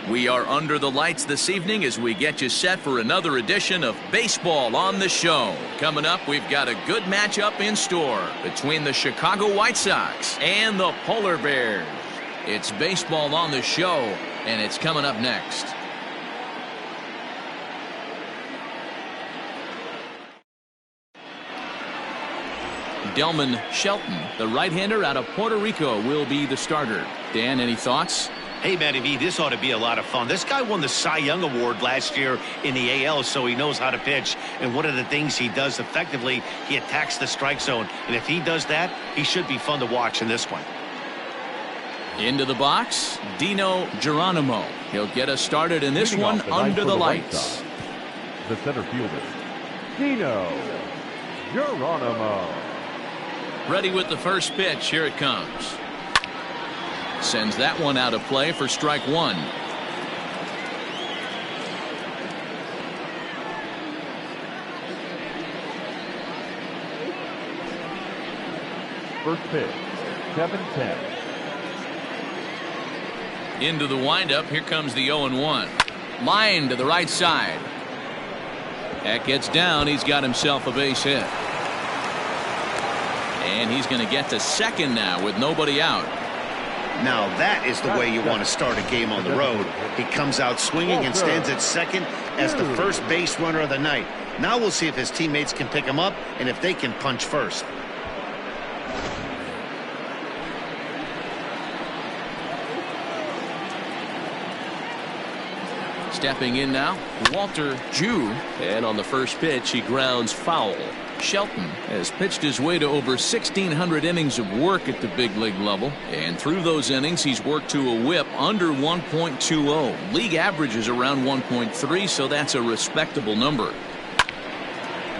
We are under the lights this evening as we get you set for another edition of Baseball on the Show. Coming up, we've got a good matchup in store between the Chicago White Sox and the Polar Bears. It's Baseball on the Show, and it's coming up next. Delman Shelton, the right-hander out of Puerto Rico, will be the starter. Dan, any thoughts? Hey, Matty V, this ought to be a lot of fun. This guy won the Cy Young Award last year in the AL, so he knows how to pitch. And one of the things he does effectively, he attacks the strike zone. And if he does that, he should be fun to watch in this one. Into the box, Dino Geronimo. He'll get us started in this one under the lights. The center fielder, Dino Geronimo. Ready with the first pitch. Here it comes. Sends that one out of play for strike one. First pitch, 7-10. Into the windup. Here comes the 0-1. Line to the right side. That gets down. He's got himself a base hit. And he's going to get to second now with nobody out. Now that is the way you want to start a game on the road. He comes out swinging and stands at second as the first base runner of the night. Now we'll see if his teammates can pick him up and if they can punch first. Stepping in now, Walter Jew. And on the first pitch, he grounds foul. Shelton has pitched his way to over 1,600 innings of work at the big league level. And through those innings, he's worked to a whip under 1.20. League average is around 1.3, so that's a respectable number.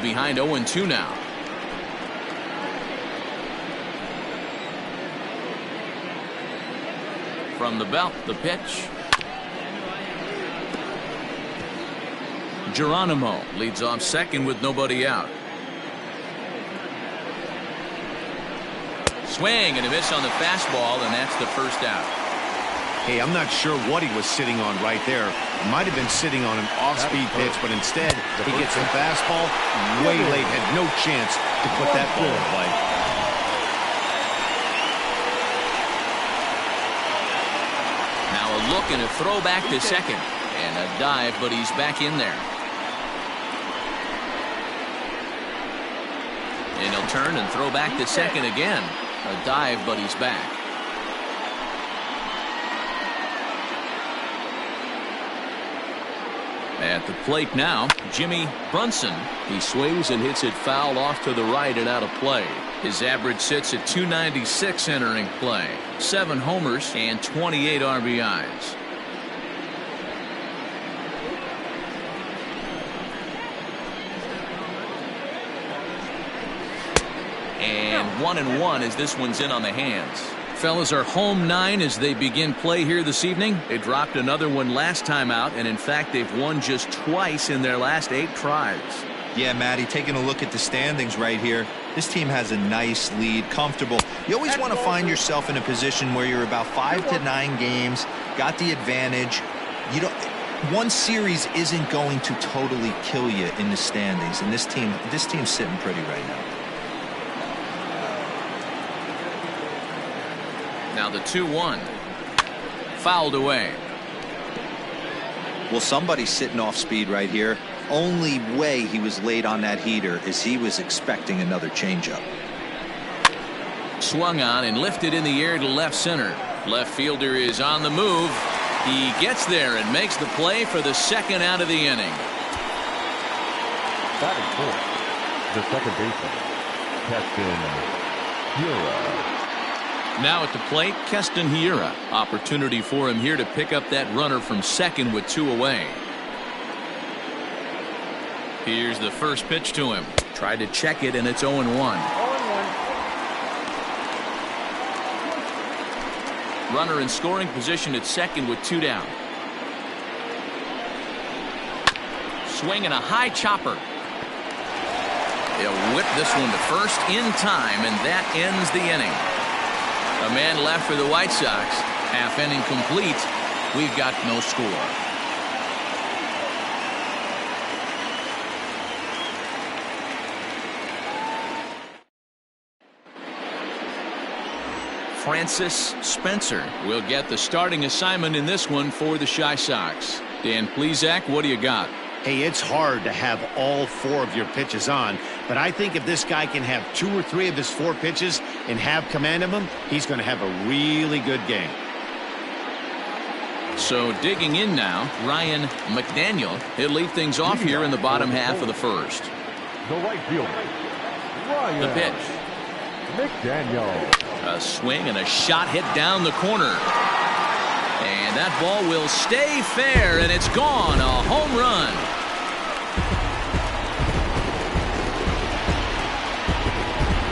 Behind 0-2 now. From the belt, the pitch. Geronimo leads off second with nobody out. Swing and a miss on the fastball, and that's the first out. Hey, I'm not sure what he was sitting on right there. Might have been sitting on an off-speed pitch, but instead he gets the fastball way late. Had no chance to put that ball in play. Now a look and a throw back to second. And a dive, but he's back in there. And he'll turn and throw back to second again. A dive, but he's back. At the plate now, Jimmy Brunson. He swings and hits it foul off to the right and out of play. His average sits at 296 entering play. 7 homers and 28 RBIs. And 1-1 as this one's in on the hands. Fellas are home 9 as they begin play here this evening. They dropped another one last time out, and in fact they've won just twice in their last 8 tries. Yeah, Matty, taking a look at the standings right here, this team has a nice lead, comfortable. You always want to find yourself in a position where you're about 5 to 9 games, got the advantage. You don't. One series isn't going to totally kill you in the standings, and this team's sitting pretty right now. Now the 2-1. Fouled away. Well, somebody's sitting off speed right here. Only way he was late on that heater is he was expecting another changeup. Swung on and lifted in the air to left center. Left fielder is on the move. He gets there and makes the play for the second out of the inning. Batting fourth, the second baseman, Keston Hiura. Now at the plate, Keston Hiura. Opportunity for him here to pick up that runner from second with 2 away. Here's the first pitch to him. Tried to check it, and it's 0-1. Runner in scoring position at second with 2 down. Swing and a high chopper. He'll whip this one to first in time, and that ends the inning. A man left for the White Sox. Half inning complete. we've got no score. Francis Spencer will get the starting assignment in this one for the Shy Sox. Dan Plesac, what do you got? Hey, it's hard to have all 4 of your pitches on, but I think if this guy can have 2 or 3 of his 4 pitches and have command of them, he's going to have a really good game. So digging in now, Ryan McDaniel. He'll lead things off here in the bottom half of the first. The right fielder, Ryan The pitch. McDaniel. A swing and a shot hit down the corner. And that ball will stay fair, and it's gone. A home run.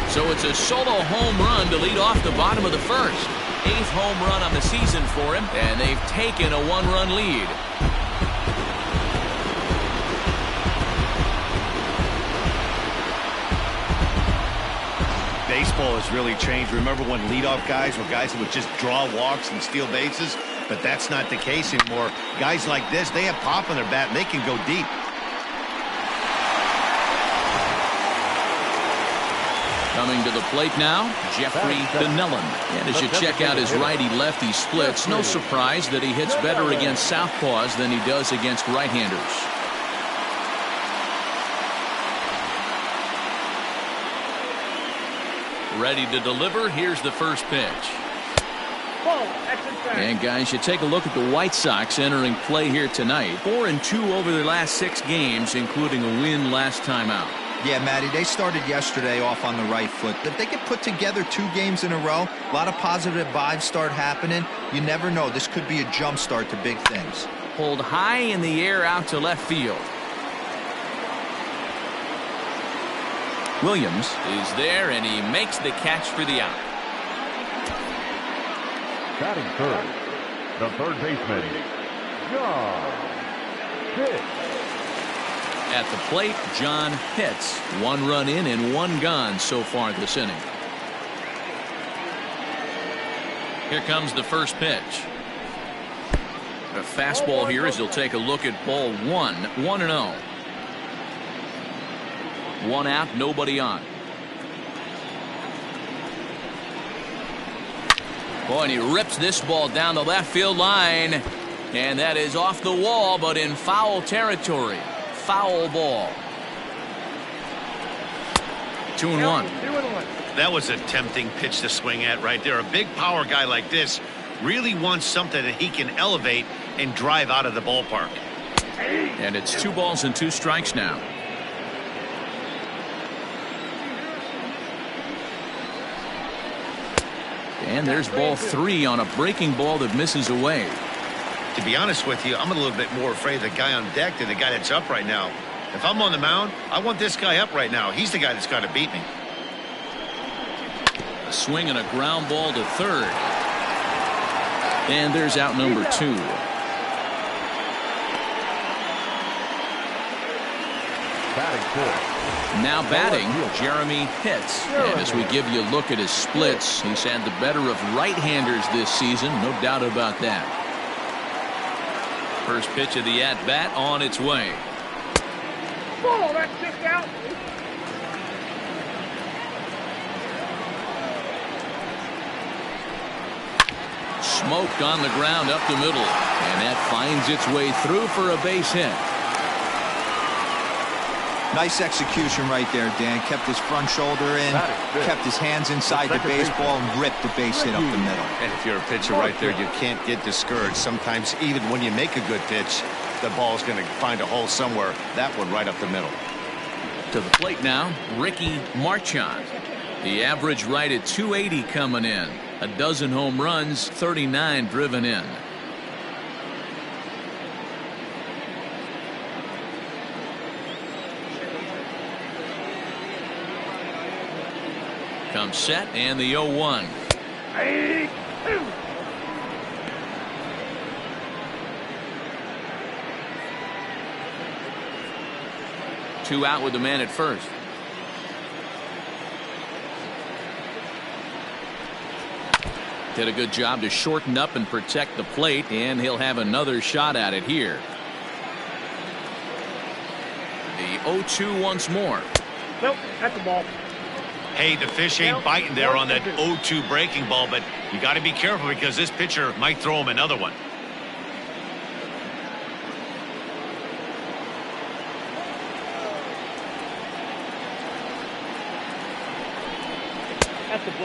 So it's a solo home run to lead off the bottom of the first. 8th home run on the season for him, and they've taken a 1-run lead. Baseball has really changed. Remember when leadoff guys were guys that would just draw walks and steal bases? But that's not the case anymore. Guys like this, they have pop on their bat and they can go deep. Coming to the plate now, Jeffrey Donnellan. And as you check out his righty-lefty splits, no surprise that he hits better against southpaws than he does against right-handers. Ready to deliver. Here's the first pitch. And guys, you take a look at the White Sox entering play here tonight. 4-2 over their last 6 games, including a win last time out. Yeah, Matty, they started yesterday off on the right foot. If they could put together 2 games in a row, a lot of positive vibes start happening. You never know. This could be a jump start to big things. Pulled high in the air out to left field. Williams is there, and he makes the catch for the out. Batting third, the third baseman, John Pitts. At the plate, John Pitts. 1 run in and 1 gone so far this inning. Here comes the first pitch. A fastball here as he'll take a look at ball 1. 1-0. 1 out, nobody on. Boy, and he rips this ball down the left field line. And that is off the wall, but in foul territory. Foul ball. 2-1. That was a tempting pitch to swing at right there. A big power guy like this really wants something that he can elevate and drive out of the ballpark. And it's 2 balls and 2 strikes now. And there's ball 3 on a breaking ball that misses away. To be honest with you, I'm a little bit more afraid of the guy on deck than the guy that's up right now. If I'm on the mound, I want this guy up right now. He's the guy that's got to beat me. A swing and a ground ball to third. And there's out number 2. Batting fourth. Now batting, Jeremy Pitts. And as we give you a look at his splits, he's had the better of right-handers this season, no doubt about that. First pitch of the at-bat on its way. Oh, that's just out. Smoked on the ground up the middle. And that finds its way through for a base hit. Nice execution right there, Dan. Kept his front shoulder in, kept his hands inside the baseball, and ripped the base hit up the middle. And if you're a pitcher right there, you can't get discouraged. Sometimes even when you make a good pitch, the ball's going to find a hole somewhere. That one right up the middle. To the plate now, Ricky Marchand. The average right at 280 coming in. A dozen home runs, 39 driven in. Comes set and the 0-1. 2 out with the man at first. Did a good job to shorten up and protect the plate, and he'll have another shot at it here. The 0-2 once more. Nope, that's the ball. Hey, the fish ain't biting there on that 0-2 breaking ball, but you got to be careful because this pitcher might throw him another one.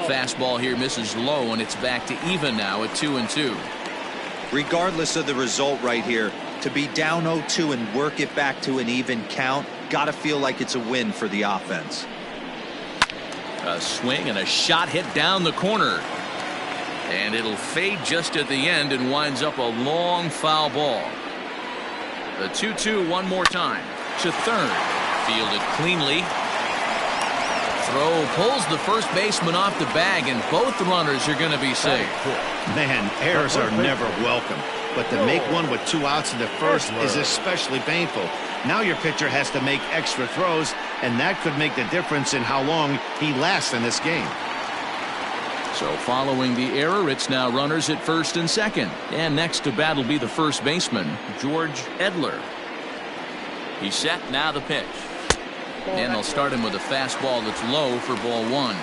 Fastball here misses low, and it's back to even now at 2-2. Regardless of the result right here, to be down 0-2 and work it back to an even count, gotta feel like it's a win for the offense. A swing and a shot hit down the corner, and it'll fade just at the end and winds up a long foul ball. The 2-2 one more time to third, fielded cleanly. Throw pulls the first baseman off the bag, and both runners are going to be safe. Man, errors are never welcome, but to make one with 2 outs in the first is especially painful. Now your pitcher has to make extra throws, and that could make the difference in how long he lasts in this game. So following the error, it's now runners at first and second, and next to bat will be the first baseman, George Edler. He's set, now the pitch. And they'll start him with a fastball that's low for ball 1.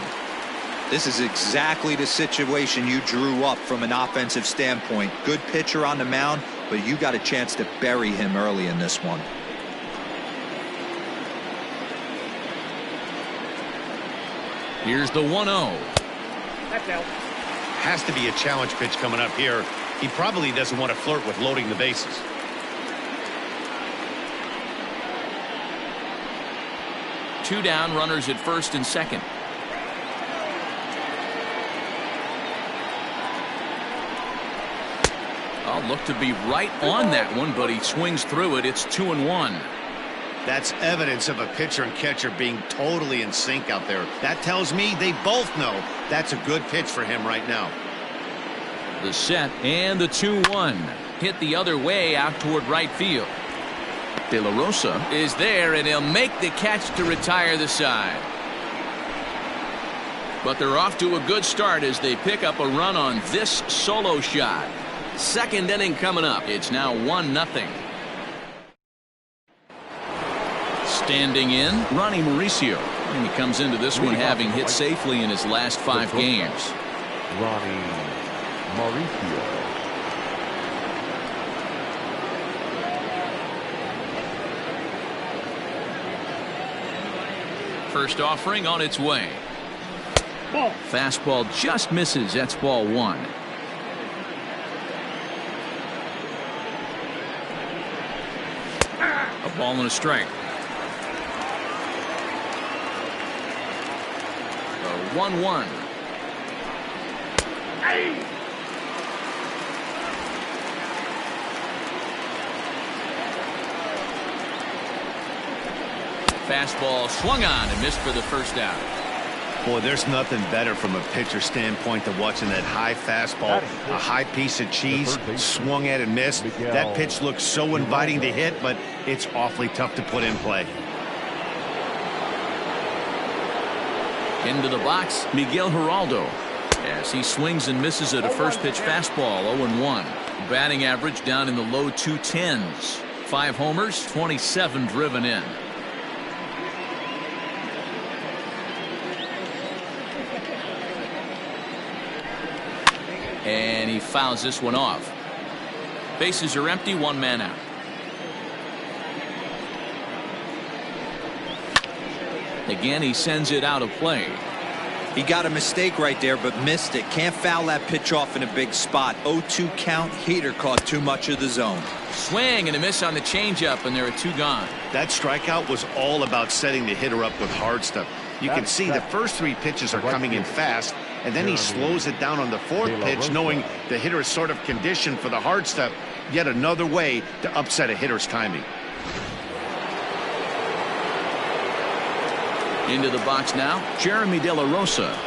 This is exactly the situation you drew up from an offensive standpoint. Good pitcher on the mound, but you got a chance to bury him early in this one. Here's the 1-0. That's out. Has to be a challenge pitch coming up here. He probably doesn't want to flirt with loading the bases. Two down, runners at first and second. I'll look to be right on that one, but he swings through it. It's 2-1. That's evidence of a pitcher and catcher being totally in sync out there. That tells me they both know that's a good pitch for him right now. The set and the 2-1. Hit the other way out toward right field. De La Rosa is there, and he'll make the catch to retire the side. But they're off to a good start as they pick up a run on this solo shot. Second inning coming up. It's now 1-0. Standing in, Ronnie Mauricio. And he comes into this one having hit safely in his last 5 games. Ronnie Mauricio. First offering on its way. Ball. Fastball just misses. That's ball 1. A ball and a strike. The 1-1. Hey. Fastball swung on and missed for the first out. Boy, there's nothing better from a pitcher standpoint than watching that high fastball, a high piece of cheese, swung at and missed. That pitch looks so inviting to hit, but it's awfully tough to put in play. Into the box, Miguel Geraldo. As he swings and misses at a first pitch fastball, 0-1. Batting average down in the low 210s. 5 homers, 27 driven in. And he fouls this one off. Bases are empty, 1 man out. Again, he sends it out of play. He got a mistake right there, but missed it. Can't foul that pitch off in a big spot. 0-2 count. Heater caught too much of the zone. Swing and a miss on the changeup, and there are 2 gone. That strikeout was all about setting the hitter up with hard stuff. You can see the first 3 pitches are coming in fast, and then he slows it down on the 4th pitch, knowing the hitter is sort of conditioned for the hard stuff. Yet another way to upset a hitter's timing. Into the box now, Jeremy De La Rosa.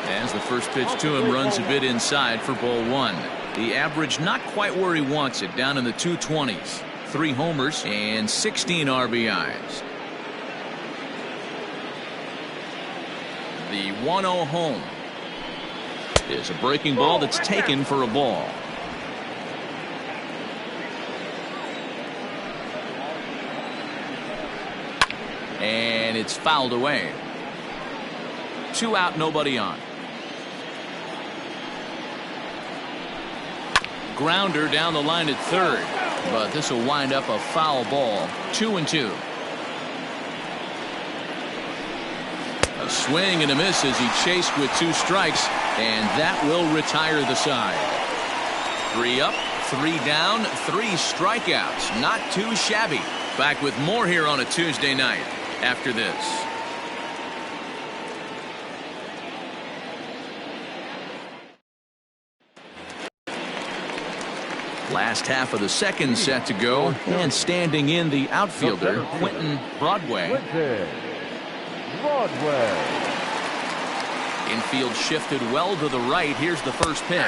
As the first pitch to him runs a bit inside for ball 1. The average not quite where he wants it, down in the 220s. 3 homers and 16 RBIs. The 1-0 home. is a breaking ball that's taken for a ball. And it's fouled away. 2 out, nobody on. Grounder down the line at third, but this will wind up a foul ball. 2-2. A swing and a miss as he chased with 2 strikes, and that will retire the side. 3 up, 3 down, 3 strikeouts. Not too shabby. Back with more here on a Tuesday night after this. Last half of the second set to go, and standing in the outfielder, Quentin Broadway. Infield shifted well to the right. Here's the first pitch.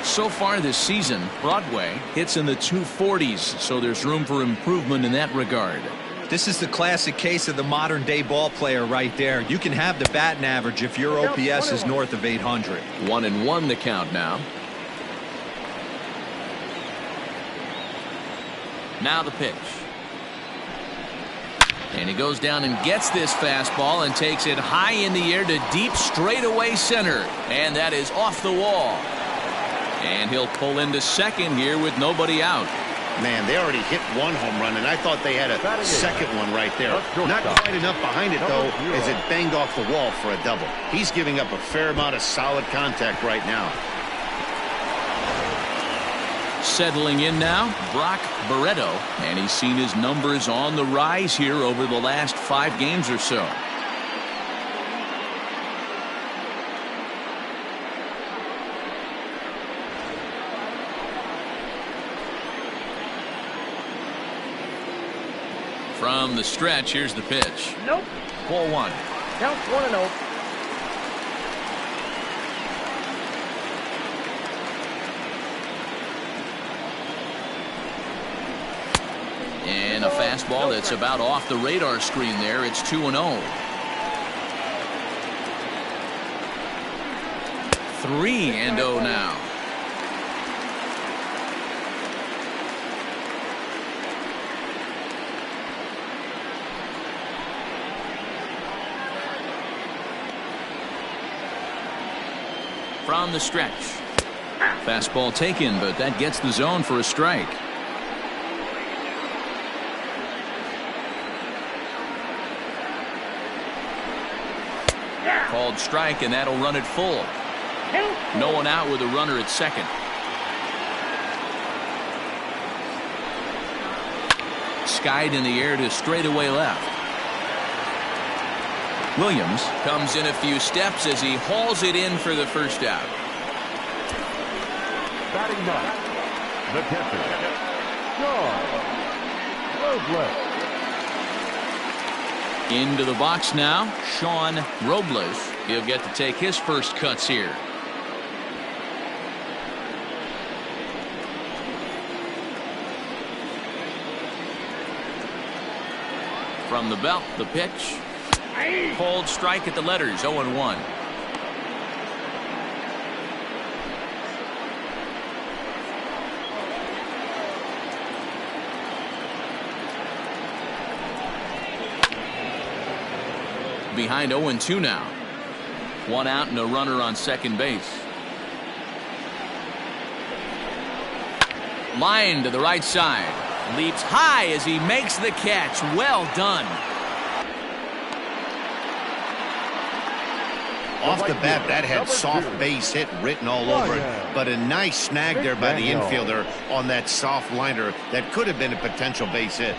So far this season, Broadway hits in the 240s, so there's room for improvement in that regard. This is the classic case of the modern day ball player right there. You can have the batting average if your OPS is north of 800. 1-1 the count now. Now the pitch. And he goes down and gets this fastball and takes it high in the air to deep straightaway center. And that is off the wall. And he'll pull into second here with nobody out. Man, they already hit 1 home run, and I thought they had a second one right there. Not quite enough behind it, though, as it banged off the wall for a double. He's giving up a fair amount of solid contact right now. Settling in now, Brock Barreto, and he's seen his numbers on the rise here over the last 5 games or so. From the stretch, here's the pitch. Nope. Ball 1. Count 1-0. And a fastball that's about off the radar screen there. It's 2-0. 3-0 now. From the stretch. Fastball taken, but that gets the zone for a strike. Called strike, and that'll run it full. No one out with a runner at second. Skied in the air to straightaway left. Williams comes in a few steps as he hauls it in for the first out. Batting ninth, the catcher, Sean Robles. Into the box now, Sean Robles. He'll get to take his first cuts here. From the belt, the pitch. Cold strike at the letters, 0-1. Behind 0-2 now. 1 out and a runner on second base. Line to the right side. Leaps high as he makes the catch. Well done. Off the bat, that had soft base hit written all over it, but a nice snag there by the infielder on that soft liner that could have been a potential base hit.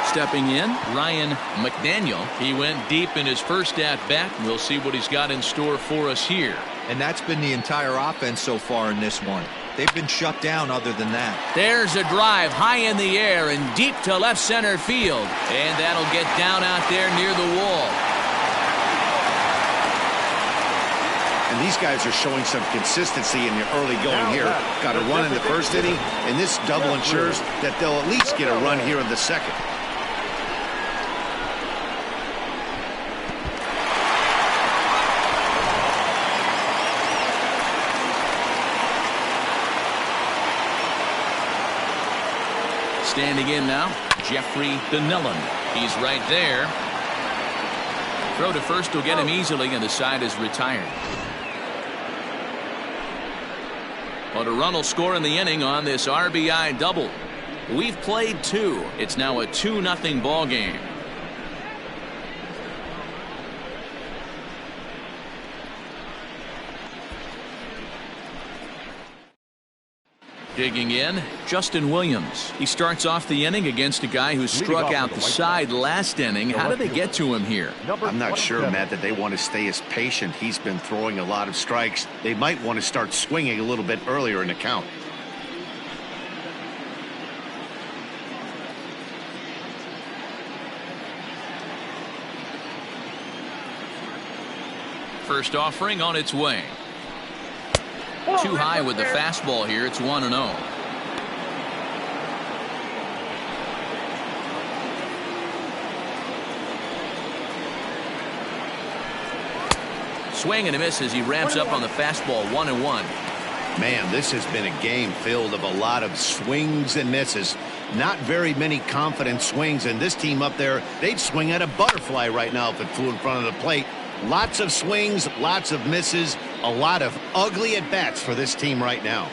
Stepping in, Ryan McDaniel. He went deep in his first at-bat. We'll see what he's got in store for us here. And that's been the entire offense so far in this one. They've been shut down other than that. There's a drive high in the air and deep to left center field. And that'll get down out there near the wall. And And these guys are showing some consistency in the early going here. Got a run in the first inning, and this double ensures that they'll at least get a run here in the second. Standing in now, Jeffrey Donnellan. He's right there. Throw to first will get him easily, and the side is retired. But a run will score in the inning on this RBI double. We've played 2. It's now a 2-0 ball game. Digging in, Justin Williams. He starts off the inning against a guy who struck out the side last inning. How did they get to him here? I'm not sure, Matt, that they want to stay as patient. He's been throwing a lot of strikes. They might want to start swinging a little bit earlier in the count. First offering on its way. Too high with the fastball here. It's 1-0. Swing and a miss as he ramps up on the fastball. 1-1. Man, this has been a game filled of a lot of swings and misses. Not very many confident swings, and this team up there, they'd swing at a butterfly right now if it flew in front of the plate. Lots of swings, lots of misses, a lot of ugly at-bats for this team right now.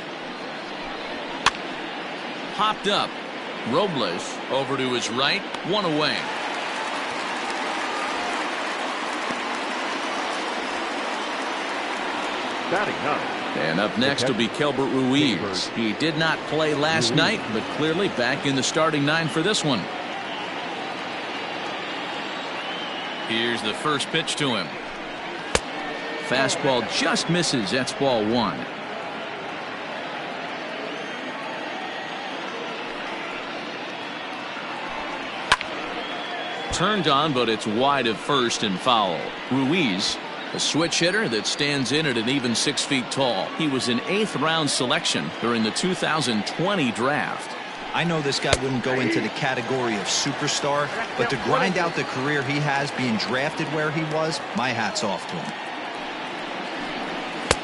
Popped up. Robles over to his right. 1 away. Batting 9. And up next will be Kelbert Ruiz. He did not play last night, but clearly back in the starting 9 for this one. Here's the first pitch to him. Fastball just misses. That's ball 1. Turned on, but it's wide of first and foul. Ruiz, a switch hitter that stands in at an even 6 feet tall. He was an 8th round selection during the 2020 draft. I know this guy wouldn't go into the category of superstar, but to grind out the career he has being drafted where he was, my hat's off to him.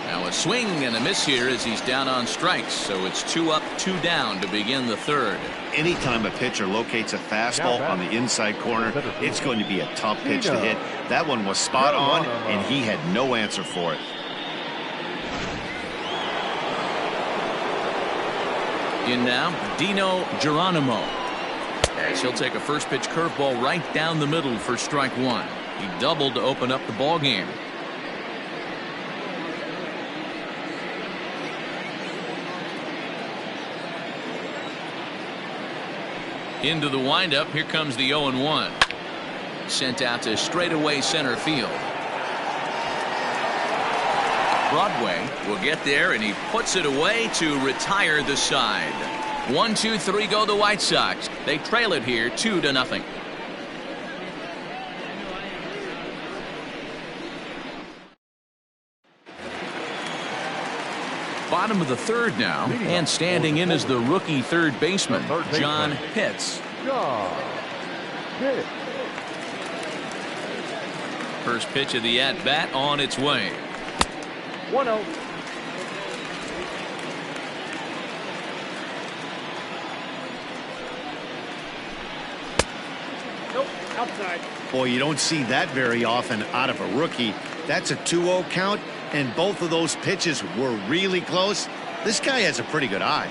Now a swing and a miss here as he's down on strikes, so it's 2 up, 2 down to begin the third. Anytime a pitcher locates a fastball on the inside corner, it's going to be a tough pitch to hit. That one was spot on, and he had no answer for it. In now, Dino Geronimo. As he'll take a first pitch curveball right down the middle for strike 1. He doubled to open up the ball game. Into the windup. Here comes the 0-1. Sent out to straightaway center field. Broadway will get there, and he puts it away to retire the side. 1, 2, 3 go the White Sox. They trail it here 2-0. Bottom of the third now, and standing in is the rookie third baseman, John Pitts. First pitch of the at-bat on its way. 1-0. Nope, outside. Boy, you don't see that very often out of a rookie. That's a 2-0 count, and both of those pitches were really close. This guy has a pretty good eye.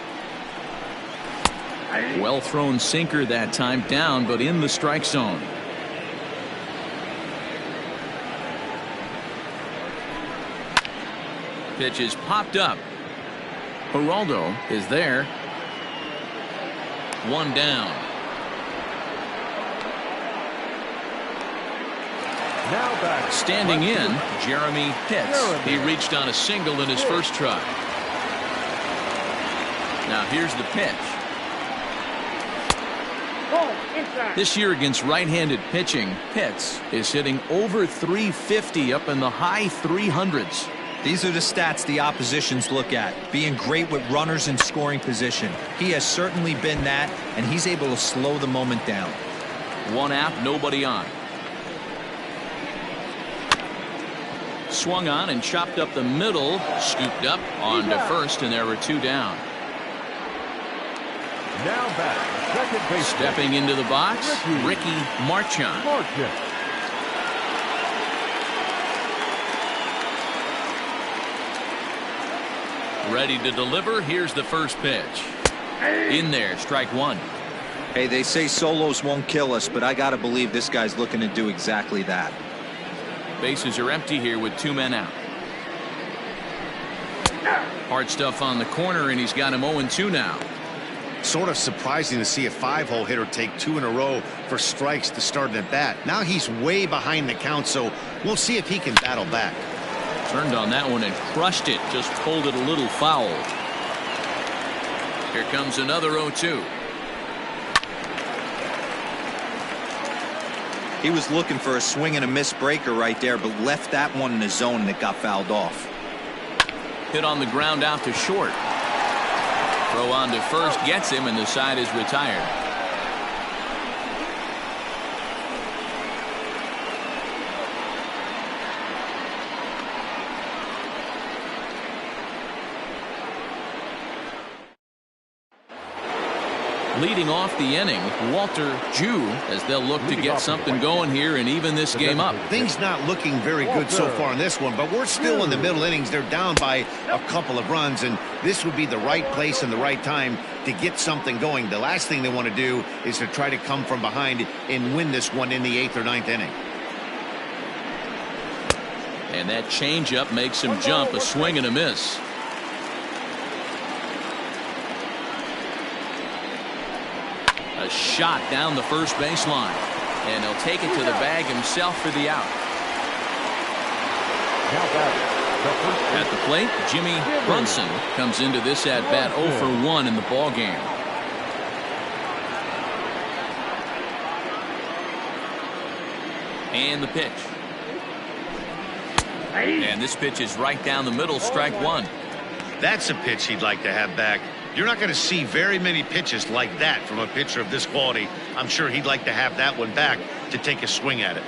Well thrown sinker that time, down but in the strike zone. Pitch is popped up. Geraldo is there. 1 down. Now back. Standing in, Jeremy Pitts. He reached on a single in his first try. Now here's the pitch. This year against right-handed pitching, Pitts is hitting over 350 up in the high 300s. These are the stats the oppositions look at. Being great with runners in scoring position. He has certainly been that, and he's able to slow the moment down. One out, nobody on. Swung on and chopped up the middle. Scooped up on to first, and there were two down. Now back, second base. Stepping into the box, Ricky Marchand. Ready to deliver. Here's the first pitch. In there, strike one. Hey, they say solos won't kill us, but I gotta believe this guy's looking to do exactly that. Bases are empty here with two men out. Hard stuff on the corner, and he's got him 0-2 now. Sort of surprising to see a 5-hole hitter take 2 in a row for strikes to start an at bat. Now he's way behind the count, so we'll see if he can battle back. Turned on that one and crushed it. Just pulled it a little foul. Here comes another 0-2. He was looking for a swing and a miss breaker right there, but left that one in the zone that got fouled off. Hit on the ground out to short. Throw on to first gets him, and the side is retired. Leading off the inning, Walter Jew, as they'll look to get something going here and even this game up. Things not looking very good so far in this one, but we're still in the middle innings. They're down by a couple of runs, and this would be the right place and the right time to get something going. The last thing they want to do is to try to come from behind and win this one in the 8th or 9th inning. And that changeup makes him jump. A swing and a miss. A shot down the first baseline, and he'll take it to the bag himself for the out. At the plate, Jimmy Brunson comes into this at bat 0 for 1 in the ball game. And the pitch. And this pitch is right down the middle, strike one. That's a pitch he'd like to have back. You're not going to see very many pitches like that from a pitcher of this quality. I'm sure he'd like to have that one back to take a swing at it.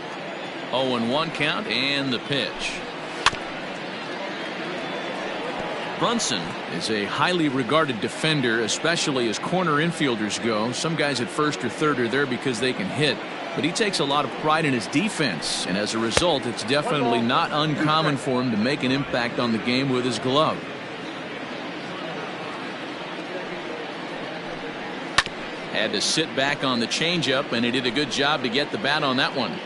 0-1 count, and the pitch. Brunson is a highly regarded defender, especially as corner infielders go. Some guys at first or third are there because they can hit, but he takes a lot of pride in his defense, and as a result, it's definitely not uncommon for him to make an impact on the game with his glove. Had to sit back on the changeup, and he did a good job to get the bat on that one.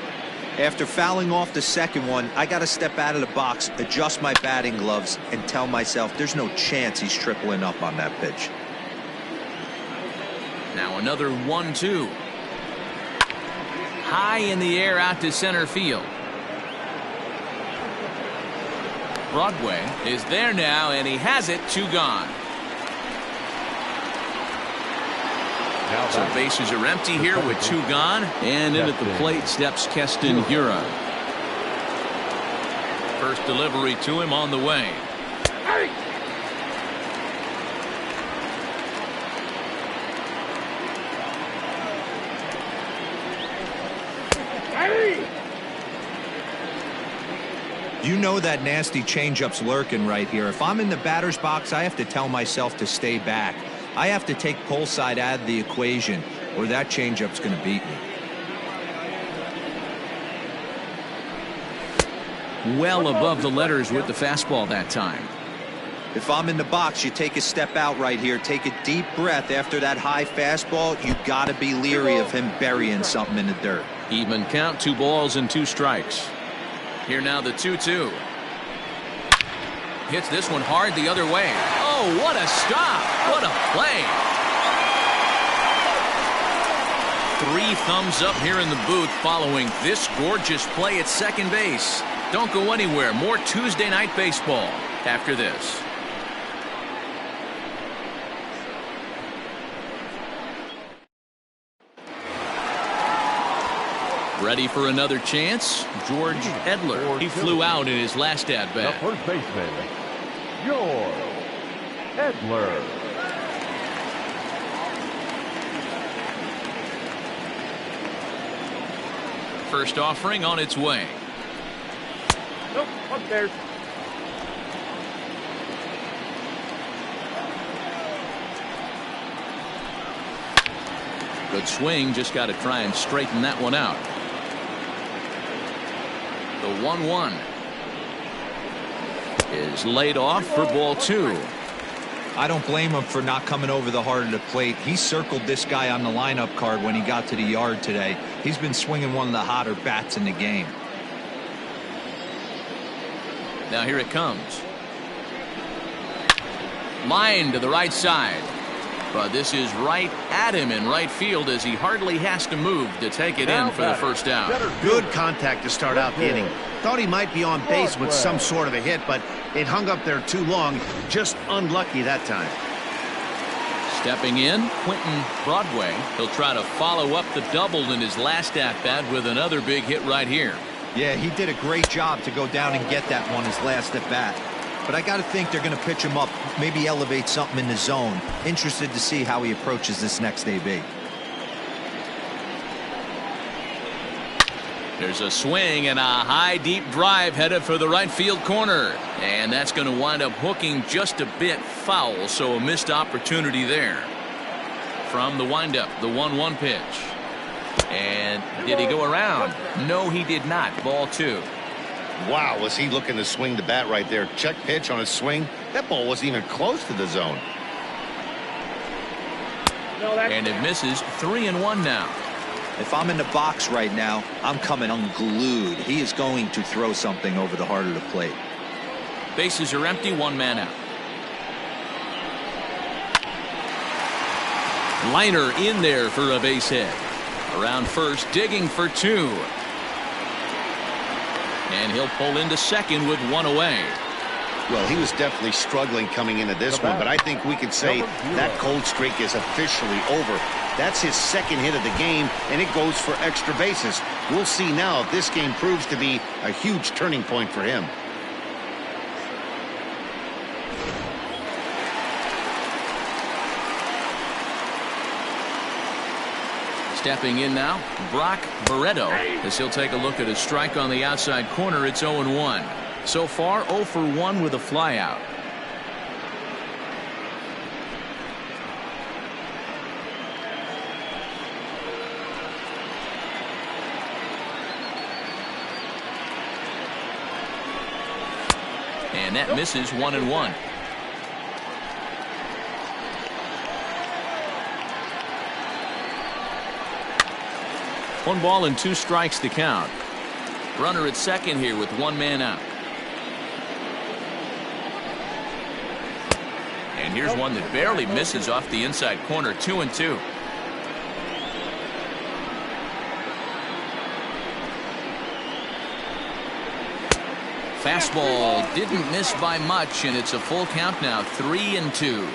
After fouling off the second one, I got to step out of the box, adjust my batting gloves, and tell myself there's no chance he's tripling up on that pitch. Now another 1-2. High in the air out to center field. Broadway is there now, and he has it. 2 gone. So bases are empty here with 2 gone, and in at the plate steps Keston Hiura. First delivery to him on the way. You know that nasty changeup's lurking right here. If I'm in the batter's box, I have to tell myself to stay back. I have to take pull side out of the equation, or that changeup's going to beat me. Well above the letters with the fastball that time. If I'm in the box, you take a step out right here, take a deep breath after that high fastball. You got to be leery of him burying something in the dirt. Even count, 2 balls and 2 strikes. Here now the 2-2. Hits this one hard the other way. Oh, what a stop. What a play. 3 thumbs up here in the booth following this gorgeous play at second base. Don't go anywhere. More Tuesday Night Baseball after this. Ready for another chance? George Edler. He flew out in his last at The bat. first baseman, George Edler. First offering on its way. Nope, upstairs. Good swing, just got to try and straighten that one out. The 1-1 is laid off for ball 2. I don't blame him for not coming over the heart of the plate. He circled this guy on the lineup card when he got to the yard today. He's been swinging one of the hotter bats in the game. Now here it comes. Line to the right side. But this is right at him in right field as he hardly has to move to take it in for the first out. Good contact to start out the inning. Thought he might be on base with some sort of a hit, but it hung up there too long. Just unlucky that time. Stepping in, Quentin Broadway. He'll try to follow up the double in his last at-bat with another big hit right here. Yeah, he did a great job to go down and get that one his last at bat. But I got to think they're going to pitch him up, maybe elevate something in the zone. Interested to see how he approaches this next AB. There's a swing and a high deep drive headed for the right field corner. And that's going to wind up hooking just a bit foul, so a missed opportunity there. From the windup, the 1-1 pitch. And did he go around? No, he did not. Ball 2. Wow, was he looking to swing the bat right there. Check pitch on his swing. That ball wasn't even close to the zone. And it misses. 3-1 now. If I'm in the box right now, I'm coming unglued. He is going to throw something over the heart of the plate. Bases are empty. 1 man out. Liner in there for a base hit. Around first, digging for 2. And he'll pull into second with 1 away. Well, he was definitely struggling coming into this one, but I think we could say that cold streak is officially over. That's his second hit of the game, and it goes for extra bases. We'll see now if this game proves to be a huge turning point for him. Stepping in now, Brock Barreto, as he'll take a look at a strike on the outside corner. It's 0-1. So far, 0 for 1 with a flyout. And that misses. 1-1. One ball and 2 strikes to count. Runner at second here with 1 man out. And here's one that barely misses off the inside corner. 2-2. Fastball didn't miss by much, and it's a full count now. 3-2.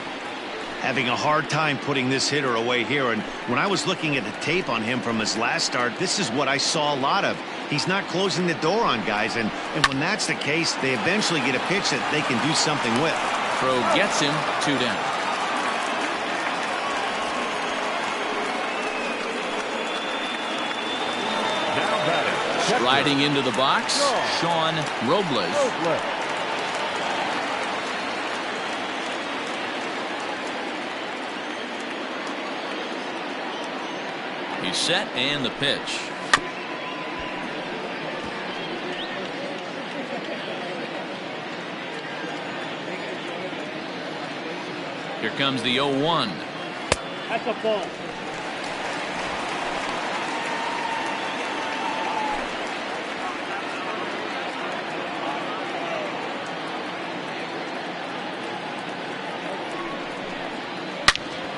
Having a hard time putting this hitter away here, and when I was looking at the tape on him from his last start, this is what I saw a lot of. He's not closing the door on guys, and when that's the case, they eventually get a pitch that they can do something with. Throw gets him. 2 down. Now batting. Striding into the box, Sean Robles. He's set, and the pitch. Here comes the 0-1. That's a ball.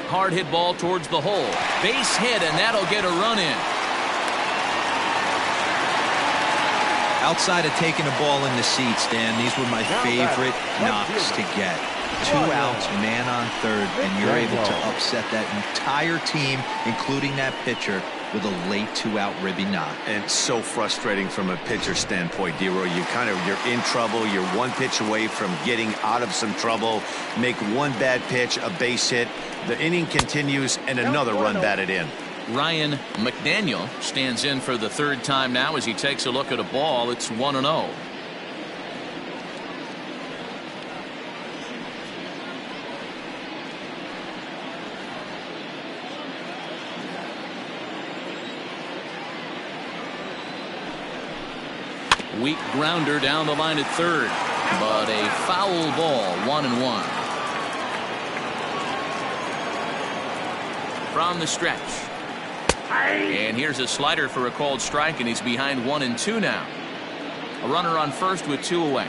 Hard hit ball towards the hole. Base hit, and that'll get a run in. Outside of taking a ball in the seats, Dan, these were my favorite knocks to get. 2 outs, man on third, and you're able to upset that entire team, including that pitcher. with a late 2-out ribby knock. And so frustrating from a pitcher standpoint, D-Roy. You're in trouble. You're one pitch away from getting out of some trouble. Make one bad pitch, a base hit. The inning continues, and another run batted in. Ryan McDaniel stands in for the third time now as he takes a look at a ball. It's 1-0. Weak grounder down the line at third, but a foul ball. 1-1 from the stretch. And here's a slider for a called strike, and he's behind 1-2 now. A runner on first with 2 away.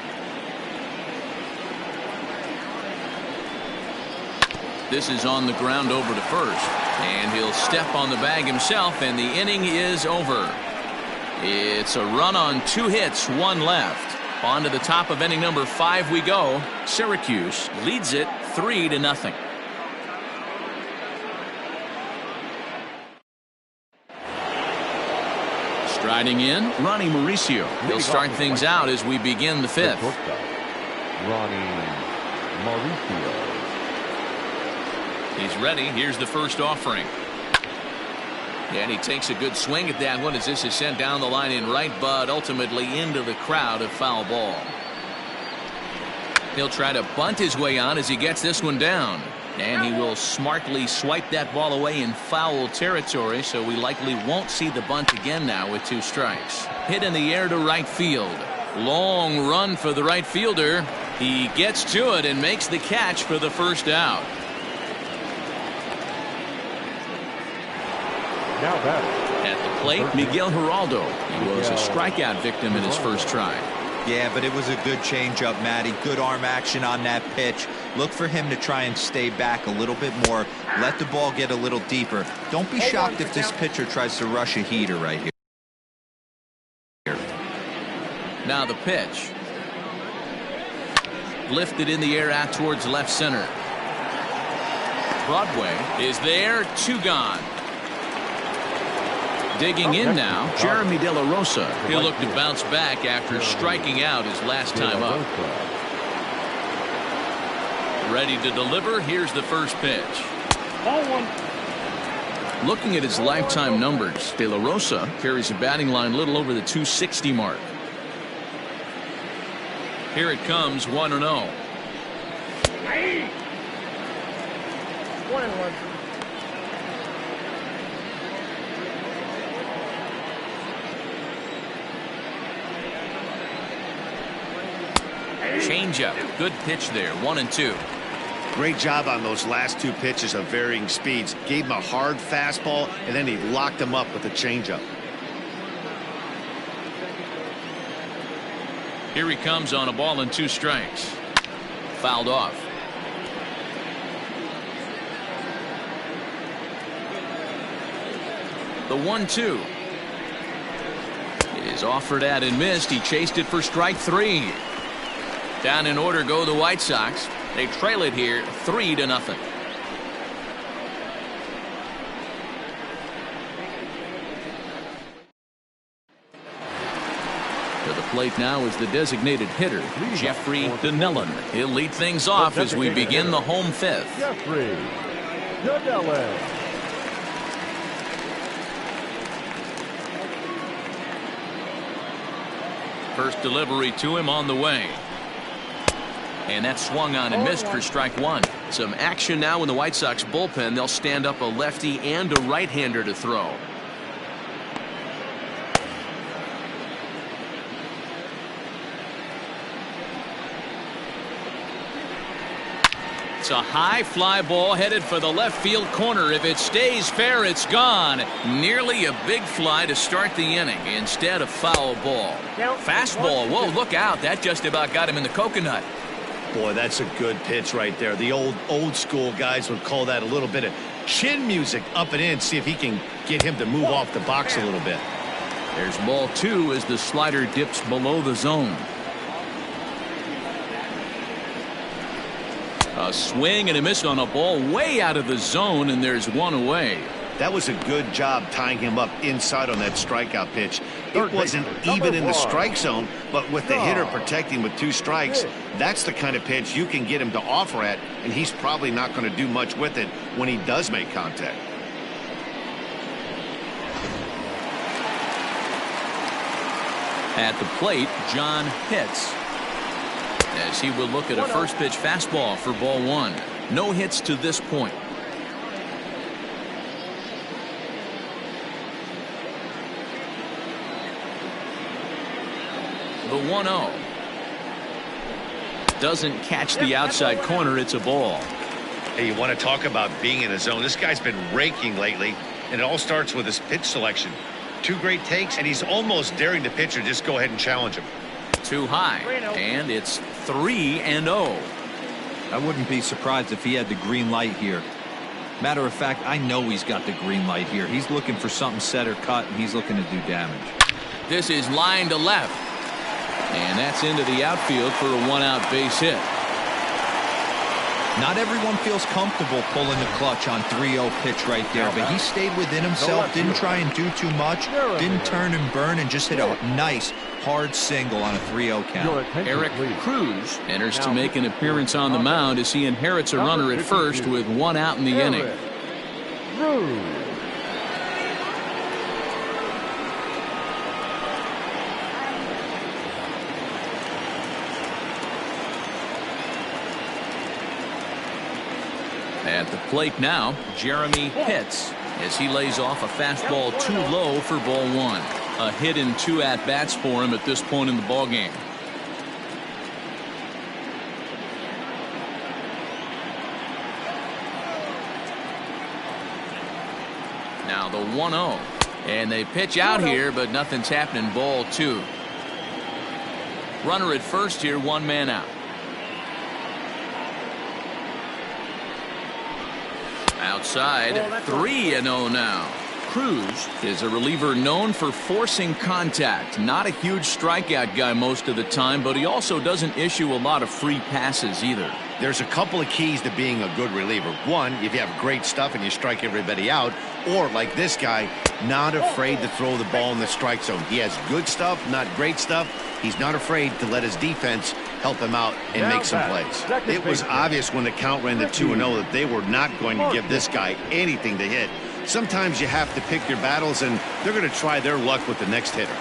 This is on the ground over to first, and he'll step on the bag himself, and the inning is over. It's a run on 2 hits, 1 left. On to the top of inning number 5 we go. Syracuse leads it 3-0. Striding in, Ronnie Mauricio. He'll start things out as we begin the 5th. Ronnie Mauricio. He's ready. Here's the first offering. And he takes a good swing at that one as this is sent down the line in right, but ultimately into the crowd. A foul ball. He'll try to bunt his way on as he gets this one down. And he will smartly swipe that ball away in foul territory, so we likely won't see the bunt again now with 2 strikes. Hit in the air to right field. Long run for the right fielder. He gets to it and makes the catch for the first out. Now batting. At the plate, Miguel Geraldo. He was a strikeout victim in his first try. Yeah, but it was a good changeup, Matty. Good arm action on that pitch. Look for him to try and stay back a little bit more. Let the ball get a little deeper. Don't be shocked if this pitcher tries to rush a heater right here. Now the pitch. Lifted in the air out towards left center. Broadway is there. 2 gone. Digging in now, Jeremy De La Rosa. He'll look to bounce back after striking out his last time up. Ready to deliver. Here's the first pitch. Ball 1. Looking at his lifetime numbers, De La Rosa carries a batting line a little over the 260 mark. Here it comes, 1-0. 1-1. Changeup. Good pitch there. 1-2. Great job on those last 2 pitches of varying speeds. Gave him a hard fastball, and then he locked him up with a changeup. Here he comes on a ball and 2 strikes. Fouled off. The 1-2 is offered at and missed. He chased it for strike 3. Down in order go the White Sox. They trail it here 3-0. To the plate now is the designated hitter, Jeffrey Donnellan. He'll lead things off as we begin the home 5th. Jeffrey Donnellan. First delivery to him on the way. And that swung on and missed for strike 1. Some action now in the White Sox bullpen. They'll stand up a lefty and a right-hander to throw. It's a high fly ball headed for the left field corner. If it stays fair, it's gone. Nearly a big fly to start the inning. Instead, a foul ball. Fastball. Whoa, look out. That just about got him in the coconut. Boy, that's a good pitch right there. The old school guys would call that a little bit of chin music up and in. See if he can get him to move off the box a little bit. There's ball 2 as the slider dips below the zone. A swing and a miss on a ball way out of the zone, and there's 1 away. That was a good job tying him up inside on that strikeout pitch. It wasn't even in the strike zone, but with the hitter protecting with 2 strikes, that's the kind of pitch you can get him to offer at, and he's probably not going to do much with it when he does make contact. At the plate, John hits, as he will look at a first pitch fastball for ball 1. No hits to this point. The 1-0 doesn't catch the outside corner. It's a ball. Hey, you want to talk about being in a zone? This guy's been raking lately, and it all starts with his pitch selection. 2 great takes, and he's almost daring the pitcher just go ahead and challenge him. Too high, and it's 3-0. I wouldn't be surprised if he had the green light here. Matter of fact, I know he's got the green light here. He's looking for something set or cut, and he's looking to do damage. This is line to left, and that's into the outfield for a 1-out base hit. Not everyone feels comfortable pulling the clutch on 3-0 pitch right there, but he stayed within himself, didn't try and do too much, didn't turn and burn, and just hit a nice, hard single on a 3-0 count. Eric Cruz enters to make an appearance on the mound as he inherits a runner at first with 1 out in the inning. At the plate now, Jeremy Pitts, as he lays off a fastball too low for ball 1. A hit in 2 at-bats for him at this point in the ballgame. Now the 1-0. And they pitch out here, but nothing's happening. Ball 2. Runner at first here, 1 man out. Outside, 3-0 now. Cruz is a reliever known for forcing contact. Not a huge strikeout guy most of the time, but he also doesn't issue a lot of free passes either. There's a couple of keys to being a good reliever. One, if you have great stuff and you strike everybody out, or like this guy, not afraid to throw the ball in the strike zone. He has good stuff, not great stuff. He's not afraid to let his defense help him out and make some plays. It was obvious when the count ran to 2-0 that they were not going to give this guy anything to hit. Sometimes you have to pick your battles, and they're going to try their luck with the next hitter.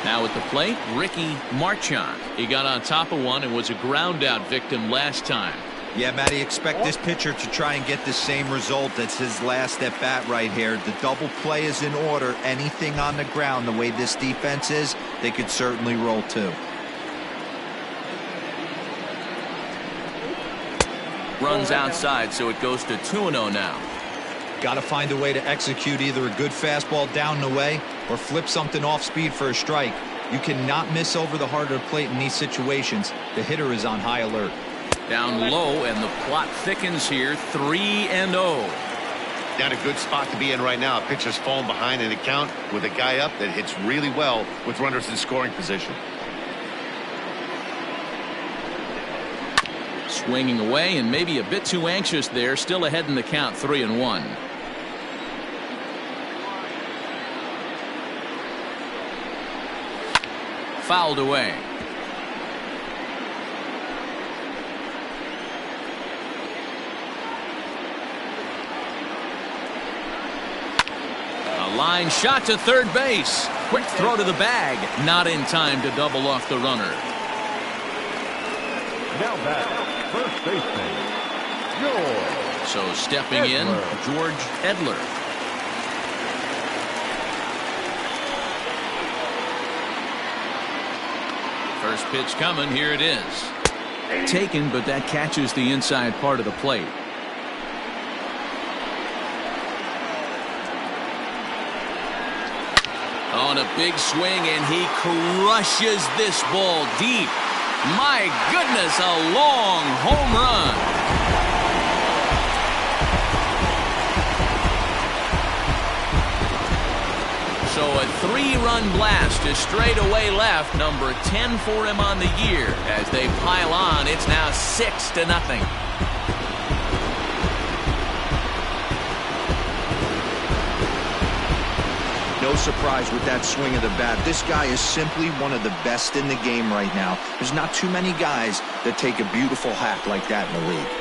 Now at the plate, Ricky Marchand. He got on top of one and was a ground out victim last time. Yeah, Matty, expect this pitcher to try and get the same result. That's his last at bat right here. The double play is in order. Anything on the ground, the way this defense is, they could certainly roll too. Runs outside, so it goes to 2-0 now. Got to find a way to execute either a good fastball down the way or flip something off speed for a strike. You cannot miss over the heart of the plate in these situations. The hitter is on high alert. Down low, and the plot thickens here. 3-0. Not a good spot to be in right now. Pitcher's falling behind in the count with a guy up that hits really well with runners in scoring position. Swinging away, and maybe a bit too anxious there. Still ahead in the count, 3-1. Fouled away. A line shot to third base. Quick throw to the bag. Not in time to double off the runner. Now back, first baseman, George. So stepping in, George Edler. First pitch coming. Here it is. Taken, but that catches the inside part of the plate. On a big swing, and he crushes this ball deep. My goodness, a long home run. So a 3-run blast to straightaway left, number 10 for him on the year. As they pile on, it's now 6-0. No surprise with that swing of the bat. This guy is simply one of the best in the game right now. There's not too many guys that take a beautiful hack like that in the league.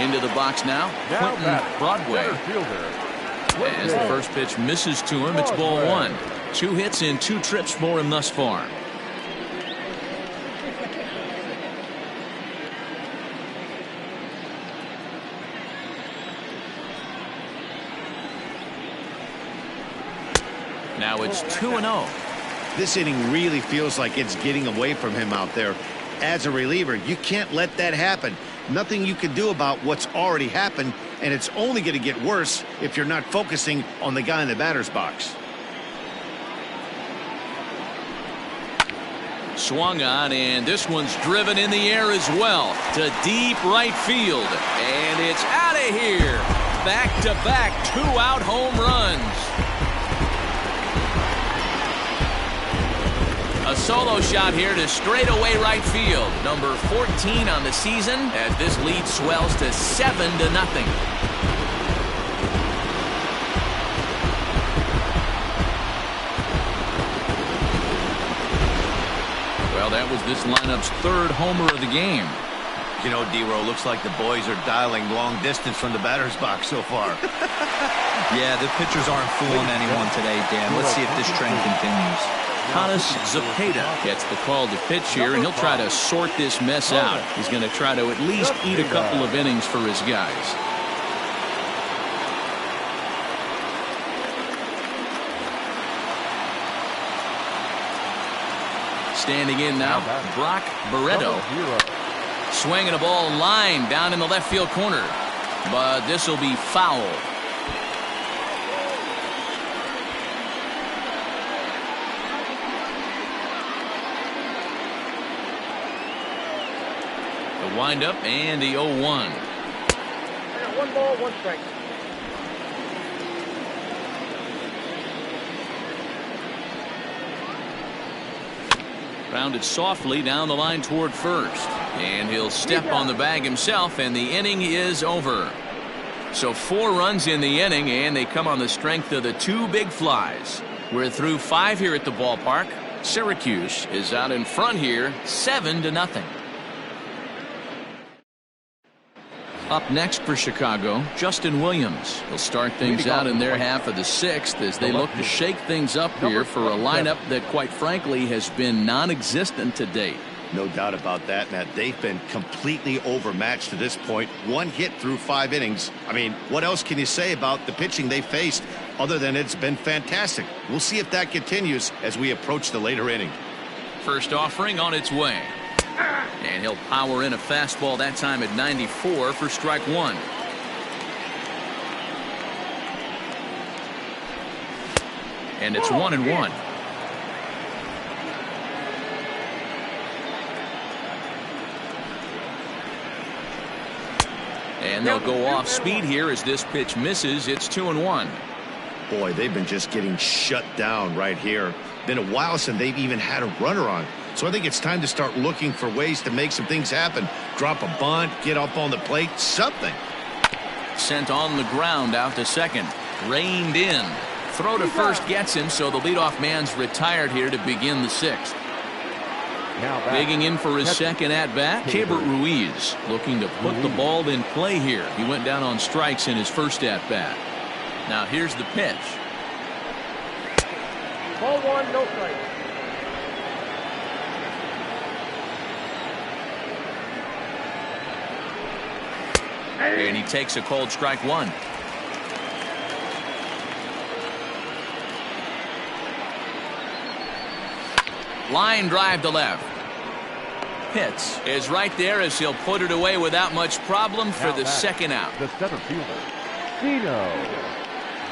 Into the box now, Quentin Broadway. As the first pitch misses to him, it's ball one. 2 hits in 2 trips for him thus far. Now it's 2-0. This inning really feels like it's getting away from him out there. As a reliever, you can't let that happen. Nothing you can do about what's already happened, and it's only going to get worse if you're not focusing on the guy in the batter's box. Swung on, and this one's driven in the air as well to deep right field. And it's out of here. Back-to-back 2-out home runs. A solo shot here to straightaway right field. Number 14 on the season as this lead swells to 7-0. Well, that was this lineup's 3rd homer of the game. You know, D-Row, looks like the boys are dialing long distance from the batter's box so far. Yeah, the pitchers aren't fooling anyone today, Dan. Let's see if this trend continues. Hannes Zepeda gets the call to pitch here, and he'll try to sort this mess out. He's going to try to at least eat a couple of innings for his guys. Standing in now, Brock Barreto. Swinging a ball line down in the left field corner. But this will be foul. The windup and the 0-1. I got 1 ball, 1 strike. Grounded softly down the line toward first. And he'll step on the bag himself, and the inning is over. So 4 runs in the inning, and they come on the strength of the 2 big flies. We're through 5 here at the ballpark. Syracuse is out in front here, 7-0. Up next for Chicago, Justin Williams. He'll start things out in their half of the 6th as they look to shake things up here for a lineup that, quite frankly, has been non-existent to date. No doubt about that, Matt. They've been completely overmatched to this point. 1 hit through 5 innings. I mean, what else can you say about the pitching they faced other than it's been fantastic? We'll see if that continues as we approach the later inning. First offering on its way. And he'll power in a fastball that time at 94 for strike 1. And it's 1-1. And they'll go off speed here as this pitch misses. It's 2-1. Boy, they've been just getting shut down right here. Been a while since they've even had a runner on. So I think it's time to start looking for ways to make some things happen. Drop a bunt, get up on the plate, something. Sent on the ground out to second. Reined in. Throw to first gets him, so the leadoff man's retired here to begin the 6th. Digging in for his second at-bat, Keibert Ruiz looking to put the ball in play here. He went down on strikes in his first at-bat. Now here's the pitch. Ball 1, no strike. And he takes a cold strike 1. Line drive to left. Pitts is right there as he'll put it away without much problem for the second out. The center fielder, Dino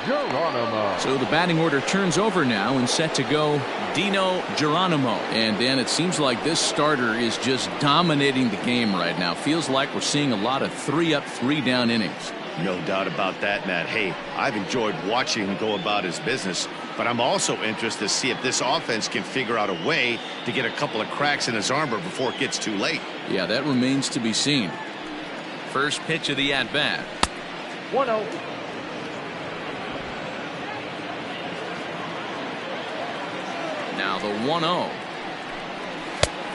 Geronimo. So the batting order turns over now and set to go Dino Geronimo. And Dan, it seems like this starter is just dominating the game right now. Feels like we're seeing a lot of 3-up, 3-down innings. No doubt about that, Matt. Hey, I've enjoyed watching him go about his business, but I'm also interested to see if this offense can figure out a way to get a couple of cracks in his armor before it gets too late. Yeah, that remains to be seen. First pitch of the at-bat. 1-0. Now the 1-0.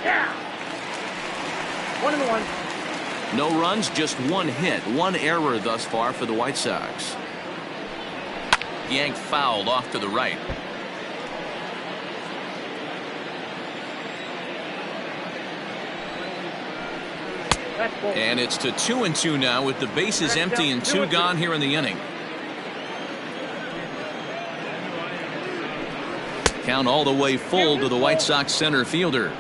Yeah. 1-1. No runs, just one hit, one error thus far for the White Sox. Yanked fouled off to the right. And it's to 2-2 now with the bases empty and 2 gone here in the inning. Count all the way full to the White Sox center fielder.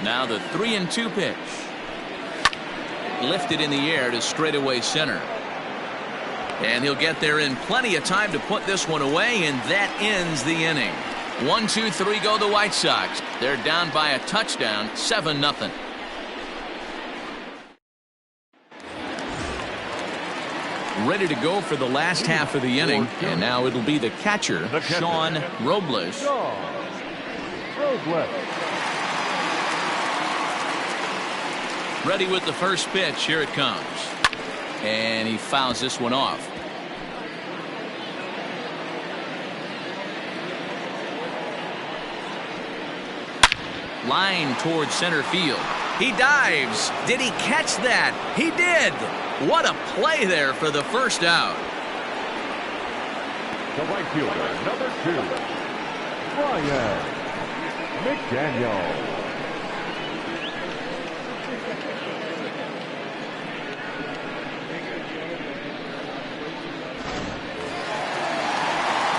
Now the 3-2 pitch. Lifted in the air to straightaway center. And he'll get there in plenty of time to put this one away, and that ends the inning. 1-2-3 go the White Sox. They're down by a touchdown, 7-0. Ready to go for the last half of the inning, and now it'll be the catcher, Sean Robles. Ready with the first pitch. Here it comes. And he fouls this one off. Line towards center field. He dives. Did he catch that? He did. What a play there for the first out. The right fielder, number 2, Ryan McDaniel.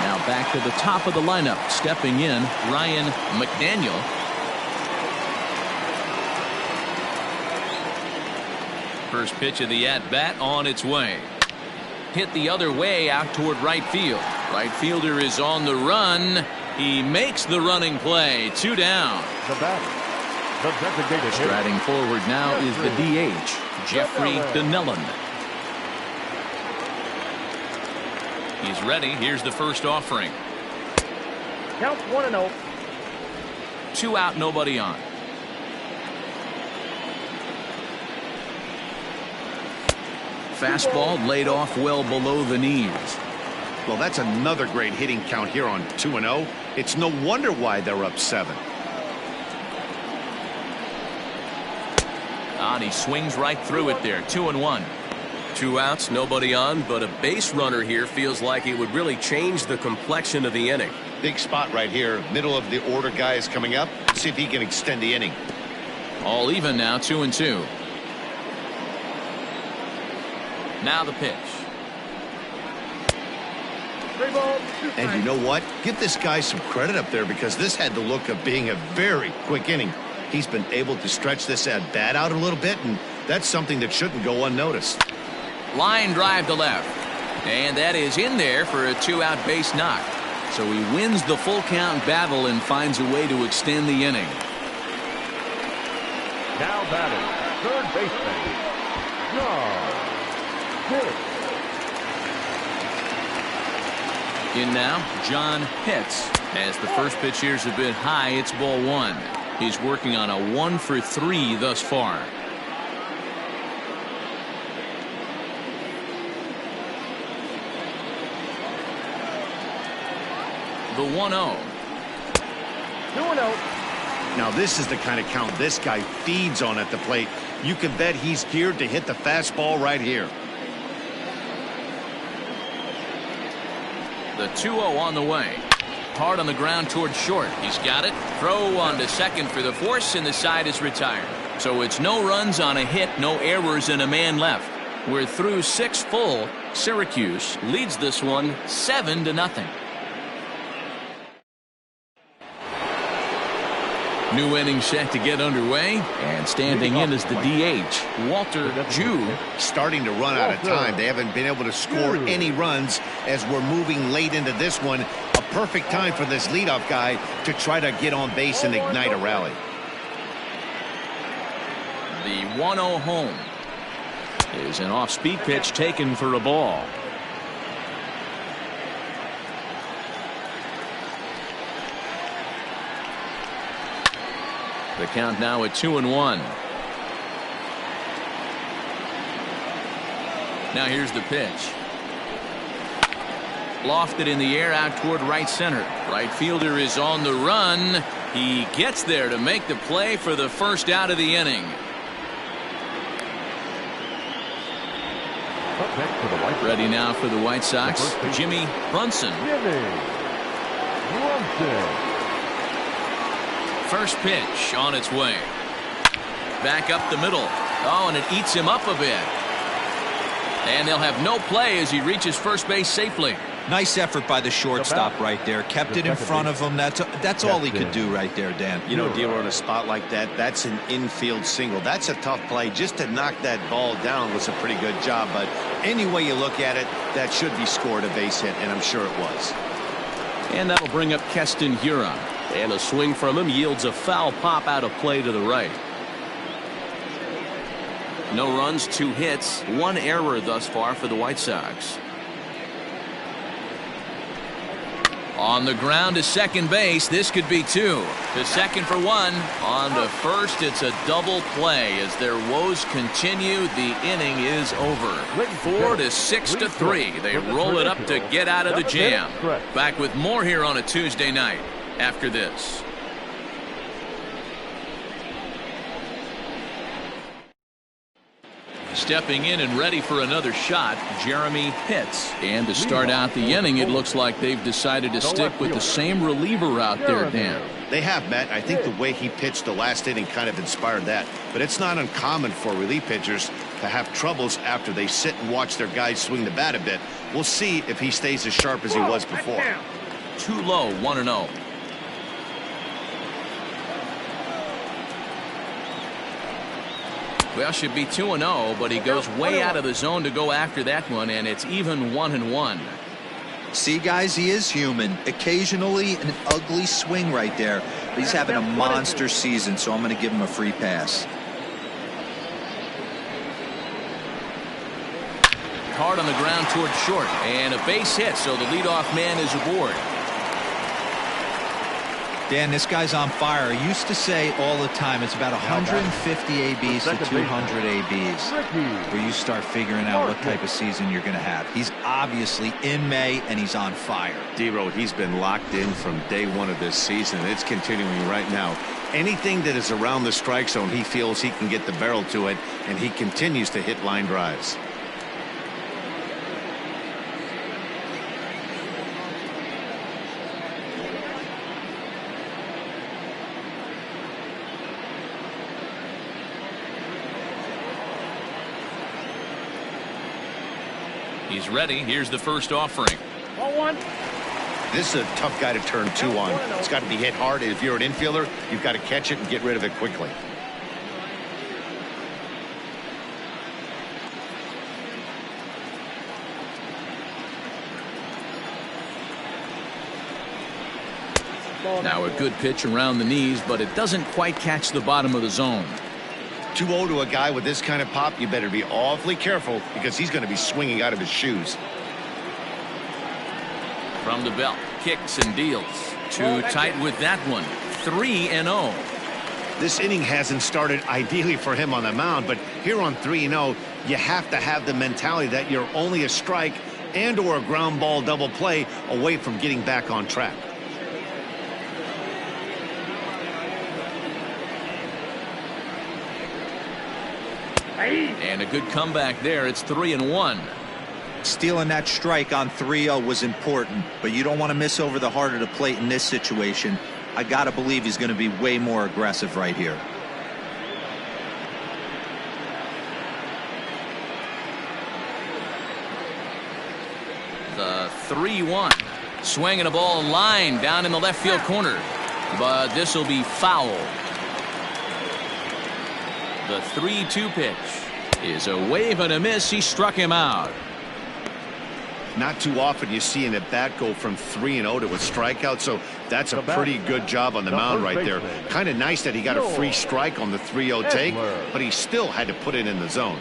Now back to the top of the lineup. Stepping in, Ryan McDaniel. First pitch of the at-bat on its way. Hit the other way out toward right field. Right fielder is on the run. He makes the running play. 2 down. The batter, the designated hitter. Striding forward now is the DH, Jeffrey Donnellan. He's ready. Here's the first offering. Count 1-0. 2 out, nobody on. Fastball laid off well below the knees. Well, that's another great hitting count here on 2-0. It's no wonder why they're up 7. And he swings right through it there. 2-1. 2 outs, nobody on, but a base runner here feels like it would really change the complexion of the inning. Big spot right here. Middle of the order guy is coming up. Let's see if he can extend the inning. All even now, 2-2. Now the pitch. 3 balls, 2 strikes. And you know what? Give this guy some credit up there, because this had the look of being a very quick inning. He's been able to stretch this at bat out a little bit, and that's something that shouldn't go unnoticed. Line drive to left. And that is in there for a 2-out base knock. So he wins the full count battle and finds a way to extend the inning. Now batting, third baseman, John Pitts. In now, John Pitts. As the first pitch here's a bit high, it's ball 1. He's working on a 1 for 3 thus far. The 1-0. 2-0. Now this is the kind of count this guy feeds on at the plate. You can bet he's geared to hit the fastball right here. The 2-0 on the way. Hard on the ground towards short. He's got it. Throw on to second for the force, and the side is retired. So it's no runs on a hit, no errors, and a man left. We're through 6 full. Syracuse leads this one 7-0. New inning set to get underway, and standing in is the DH, Walter Jew. Starting to run out of time. They haven't been able to score any runs as we're moving late into this one. A perfect time for this leadoff guy to try to get on base and ignite a rally. The 1-0 home is an off-speed pitch taken for a ball. The count now at 2-1. Now here's the pitch. Lofted in the air out toward right center. Right fielder is on the run. He gets there to make the play for the first out of the inning. Ready now for the White Sox, Jimmy Brunson. First pitch on its way. Back up the middle. Oh, and it eats him up a bit. And they'll have no play as he reaches first base safely. Nice effort by the shortstop right there. Kept it in front of him. That's all he could do right there, Dan. You know, Dero, in a spot like that, that's an infield single. That's a tough play. Just to knock that ball down was a pretty good job. But any way you look at it, that should be scored a base hit, and I'm sure it was. And that'll bring up Keston Huron. And a swing from him yields a foul pop out of play to the right. No runs, 2 hits, 1 error thus far for the White Sox. On the ground to second base. This could be 2. To second for 1. On to first. It's a double play as their woes continue. The inning is over. 4-6-3. They roll it up to get out of the jam. Back with more here on a Tuesday night after this. Stepping in and ready for another shot, Jeremy Pitts. And to start out the inning, it looks like they've decided to stick with the same reliever out there, Dan. They have, Matt. I think the way he pitched the last inning kind of inspired that. But it's not uncommon for relief pitchers to have troubles after they sit and watch their guys swing the bat a bit. We'll see if he stays as sharp as he was before. Too low, 1-0. Well, should be 2-0, but he goes way out of the zone to go after that one, and it's even 1-1. See, guys, he is human. Occasionally an ugly swing right there, but he's having a monster season, so I'm going to give him a free pass. Hard on the ground toward short, and a base hit, so the leadoff man is aboard. Dan, this guy's on fire. I used to say all the time it's about 150 ABs to 200 ABs where you start figuring out what type of season you're going to have. He's obviously in May, and he's on fire. D-Road, he's been locked in from day 1 of this season. It's continuing right now. Anything that is around the strike zone, he feels he can get the barrel to it, and he continues to hit line drives. He's ready. Here's the first offering. 1-1. This is a tough guy to turn 2 on. It's got to be hit hard. If you're an infielder, you've got to catch it and get rid of it quickly. Now a good pitch around the knees, but it doesn't quite catch the bottom of the zone. 2-0 to a guy with this kind of pop, you better be awfully careful because he's going to be swinging out of his shoes. From the belt, kicks and deals. Too tight with that one. 3-0. This inning hasn't started ideally for him on the mound, but here on 3-0, you have to have the mentality that you're only a strike and or a ground ball double play away from getting back on track. And a good comeback there. It's 3-1. Stealing that strike on 3-0 was important, but you don't want to miss over the heart of the plate in this situation. I got to believe he's going to be way more aggressive right here. The 3-1. Swinging a ball line down in the left field corner. But this will be foul. The 3-2 pitch is a wave and a miss. He struck him out. Not too often you see an at-bat go from 3-0 to a strikeout, so that's a pretty good job on the mound right there. Kind of nice that he got a free strike on the 3-0 take, but he still had to put it in the zone.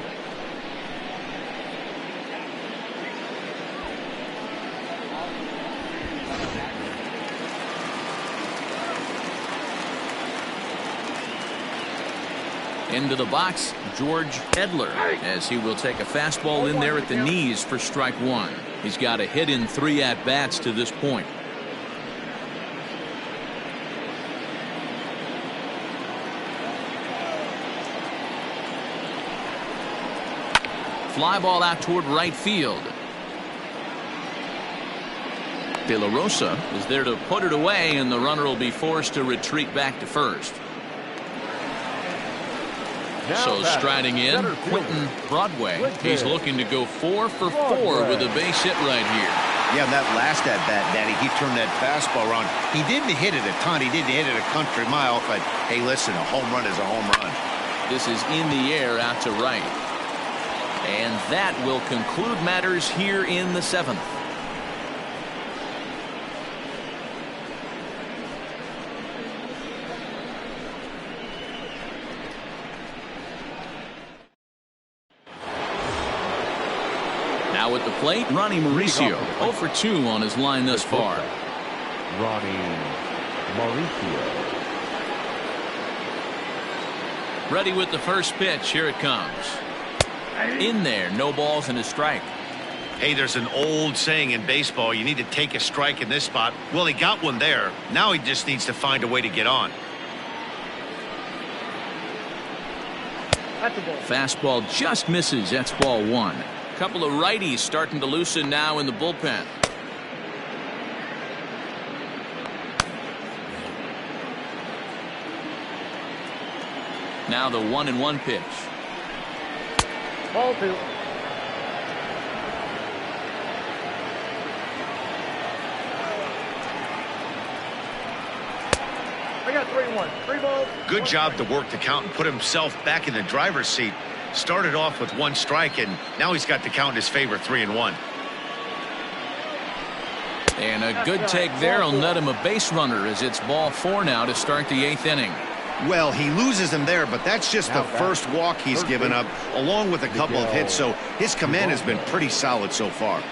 Into the box, George Edler, as he will take a fastball in there at the knees for strike one. He's got a hit in 3 at-bats to this point. Fly ball out toward right field. De La Rosa is there to put it away, and the runner will be forced to retreat back to first. So striding in, Quentin Broadway. He's looking to go 4 for 4 with a base hit right here. Yeah, that last at-bat, Daddy, he turned that fastball around. He didn't hit it a ton. He didn't hit it a country mile, but, hey, listen, a home run is a home run. This is in the air out to right. And that will conclude matters here in the 7th. Now at the plate, Ronnie Mauricio, 0 for 2 on his line thus far. Ronnie Mauricio. Ready with the first pitch. Here it comes. In there, no balls and a strike. Hey, there's an old saying in baseball, you need to take a strike in this spot. Well, he got one there. Now he just needs to find a way to get on. Fastball just misses. That's ball 1. Couple of righties starting to loosen now in the bullpen. Now the 1-1 pitch. Ball 2. I got 3-1. 3 balls. Good job to work the count and put himself back in the driver's seat. Started off with 1 strike, and now he's got the count in his favor, 3-1. And a good take there will net him a base runner, as it's ball 4 now to start the 8th inning. Well, he loses him there, but that's just the first walk he's given up, along with a couple of hits, so his command has been pretty solid so far.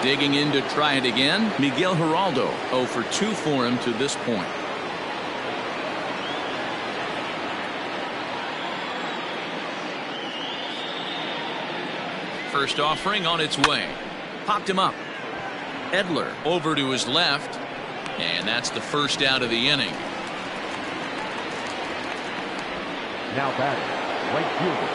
Digging in to try it again, Miguel Geraldo, 0 for 2 for him to this point. First offering on its way. Popped him up. Edler over to his left. And that's the first out of the inning. Now batting, right fielder.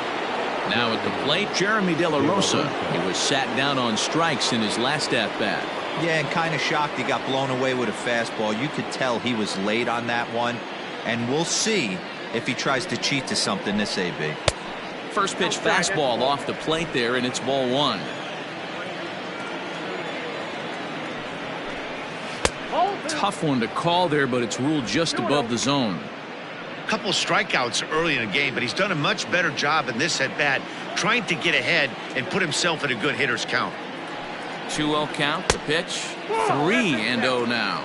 Now at the plate, Jeremy De La Rosa. He was sat down on strikes in his last at-bat. Yeah, and kind of shocked he got blown away with a fastball. You could tell he was late on that one. And we'll see if he tries to cheat to something this AB. First pitch fastball off the plate there, and it's ball 1. Tough one to call there, but it's ruled just above the zone. Couple strikeouts early in the game, but he's done a much better job in this at bat, trying to get ahead and put himself in a good hitter's count. 2-0 count. The pitch. 3-0 now.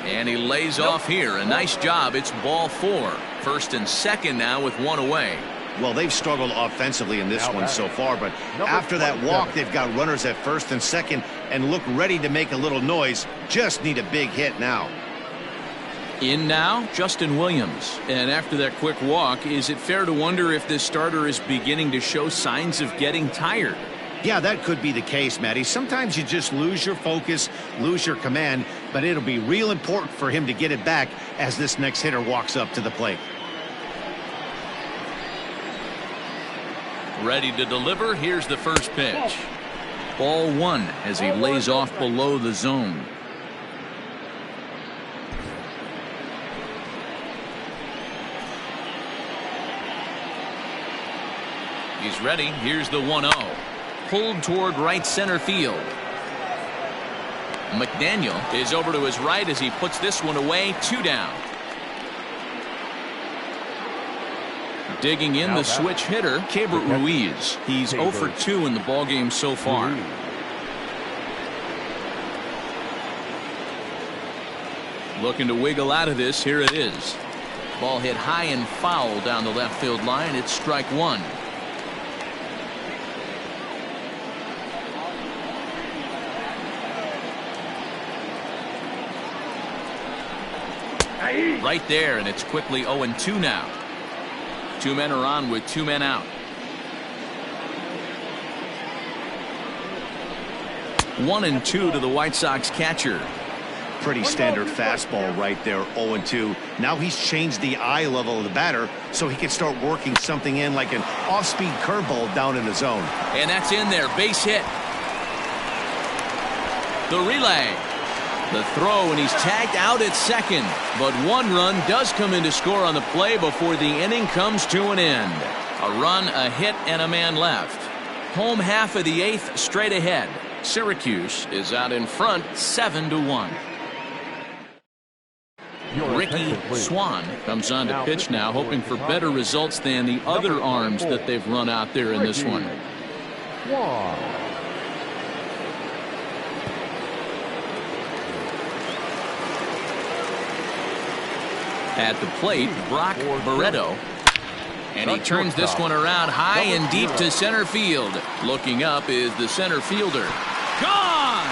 And he lays off here. A nice job. It's ball 4. First and second now with 1 away. Well, they've struggled offensively in this one so far, but after that walk, they've got runners at first and second and look ready to make a little noise. Just need a big hit now. In now, Justin Williams. And after that quick walk, is it fair to wonder if this starter is beginning to show signs of getting tired? Yeah, that could be the case, Matty. Sometimes you just lose your focus, lose your command, but it'll be real important for him to get it back as this next hitter walks up to the plate. Ready to deliver. Here's the first pitch. Ball 1 as he lays off below the zone. He's ready. Here's the 1-0. Pulled toward right center field. McDaniel is over to his right as he puts this one away. 2 down. Digging in the switch hitter, Keibert Ruiz. He's 0 for 2 in the ballgame so far. Looking to wiggle out of this. Here it is. Ball hit high and foul down the left field line. It's strike 1. Right there, and it's quickly 0-2 now. 2 men are on with 2 men out. 1-2 to the White Sox catcher. Pretty standard fastball right there, 0-2. Now he's changed the eye level of the batter so he can start working something in like an off-speed curveball down in the zone. And that's in there, base hit. The relay. The throw, and he's tagged out at second. But 1 run does come in to score on the play before the inning comes to an end. A run, a hit, and a man left. Home half of the 8th straight ahead. Syracuse is out in front 7-1. Ricky Swan comes on to pitch now, hoping for better results than the other arms that they've run out there in this one. At the plate, Brock Barreto. And he turns this one around high and deep to center field. Looking up is the center fielder. Gone!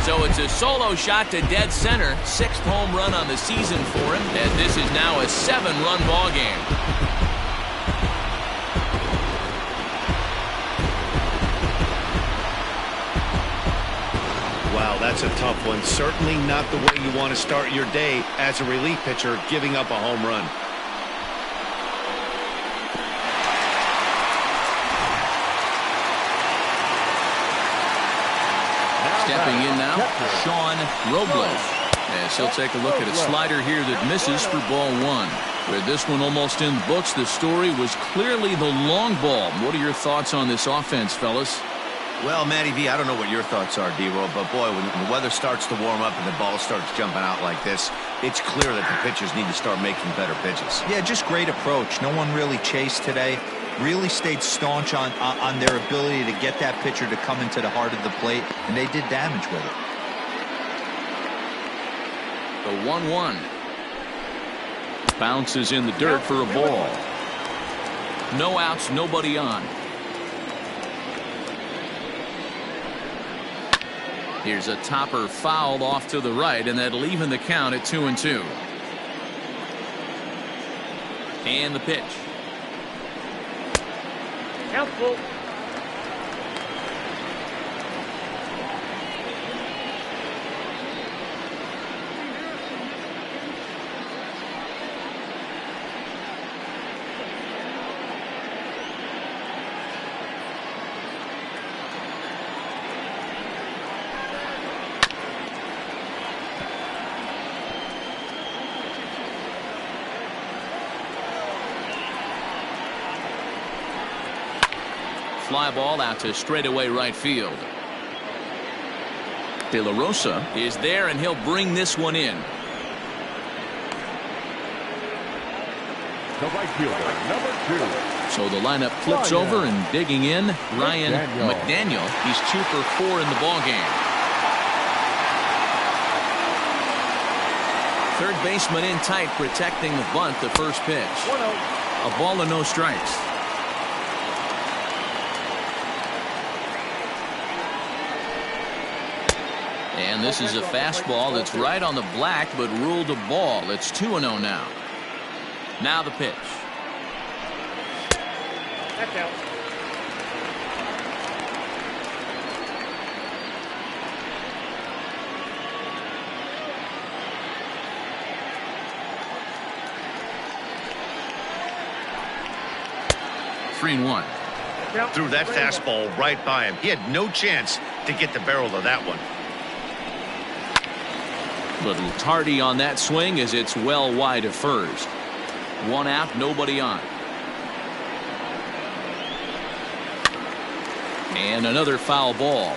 So it's a solo shot to dead center. 6th home run on the season for him. And this is now a 7-run ball game. Wow, that's a tough one. Certainly not the way you want to start your day as a relief pitcher, giving up a home run. Stepping in now, Sean Robles. As he'll take a look at a slider here that misses for ball 1. With this one almost in the books, the story was clearly the long ball. What are your thoughts on this offense, fellas? Well, Matty V, I don't know what your thoughts are, D-Roll, but boy, when the weather starts to warm up and the ball starts jumping out like this, it's clear that the pitchers need to start making better pitches. Yeah, just great approach. No one really chased today. Really stayed staunch on their ability to get that pitcher to come into the heart of the plate, and they did damage with it. The 1-1. Bounces in the dirt for a ball. No outs, nobody on. Here's a topper fouled off to the right, and that'll even the count at 2-2. And the pitch. Helpful. Fly ball out to straightaway right field. De La Rosa is there, and he'll bring this one in. The right fielder, number 2. So the lineup flips over, and digging in, Ryan McDaniel. He's 2 for 4 in the ball game. Third baseman in tight, protecting the bunt. The first pitch. 1-0. A ball and no strikes. And this is a fastball that's right on the black, but ruled a ball. It's 2-0 now. Now the pitch. That's out. Three and 1. Threw that fastball right by him. He had no chance to get the barrel of that one. Little tardy on that swing as it's well wide of first. 1 out, nobody on. And another foul ball.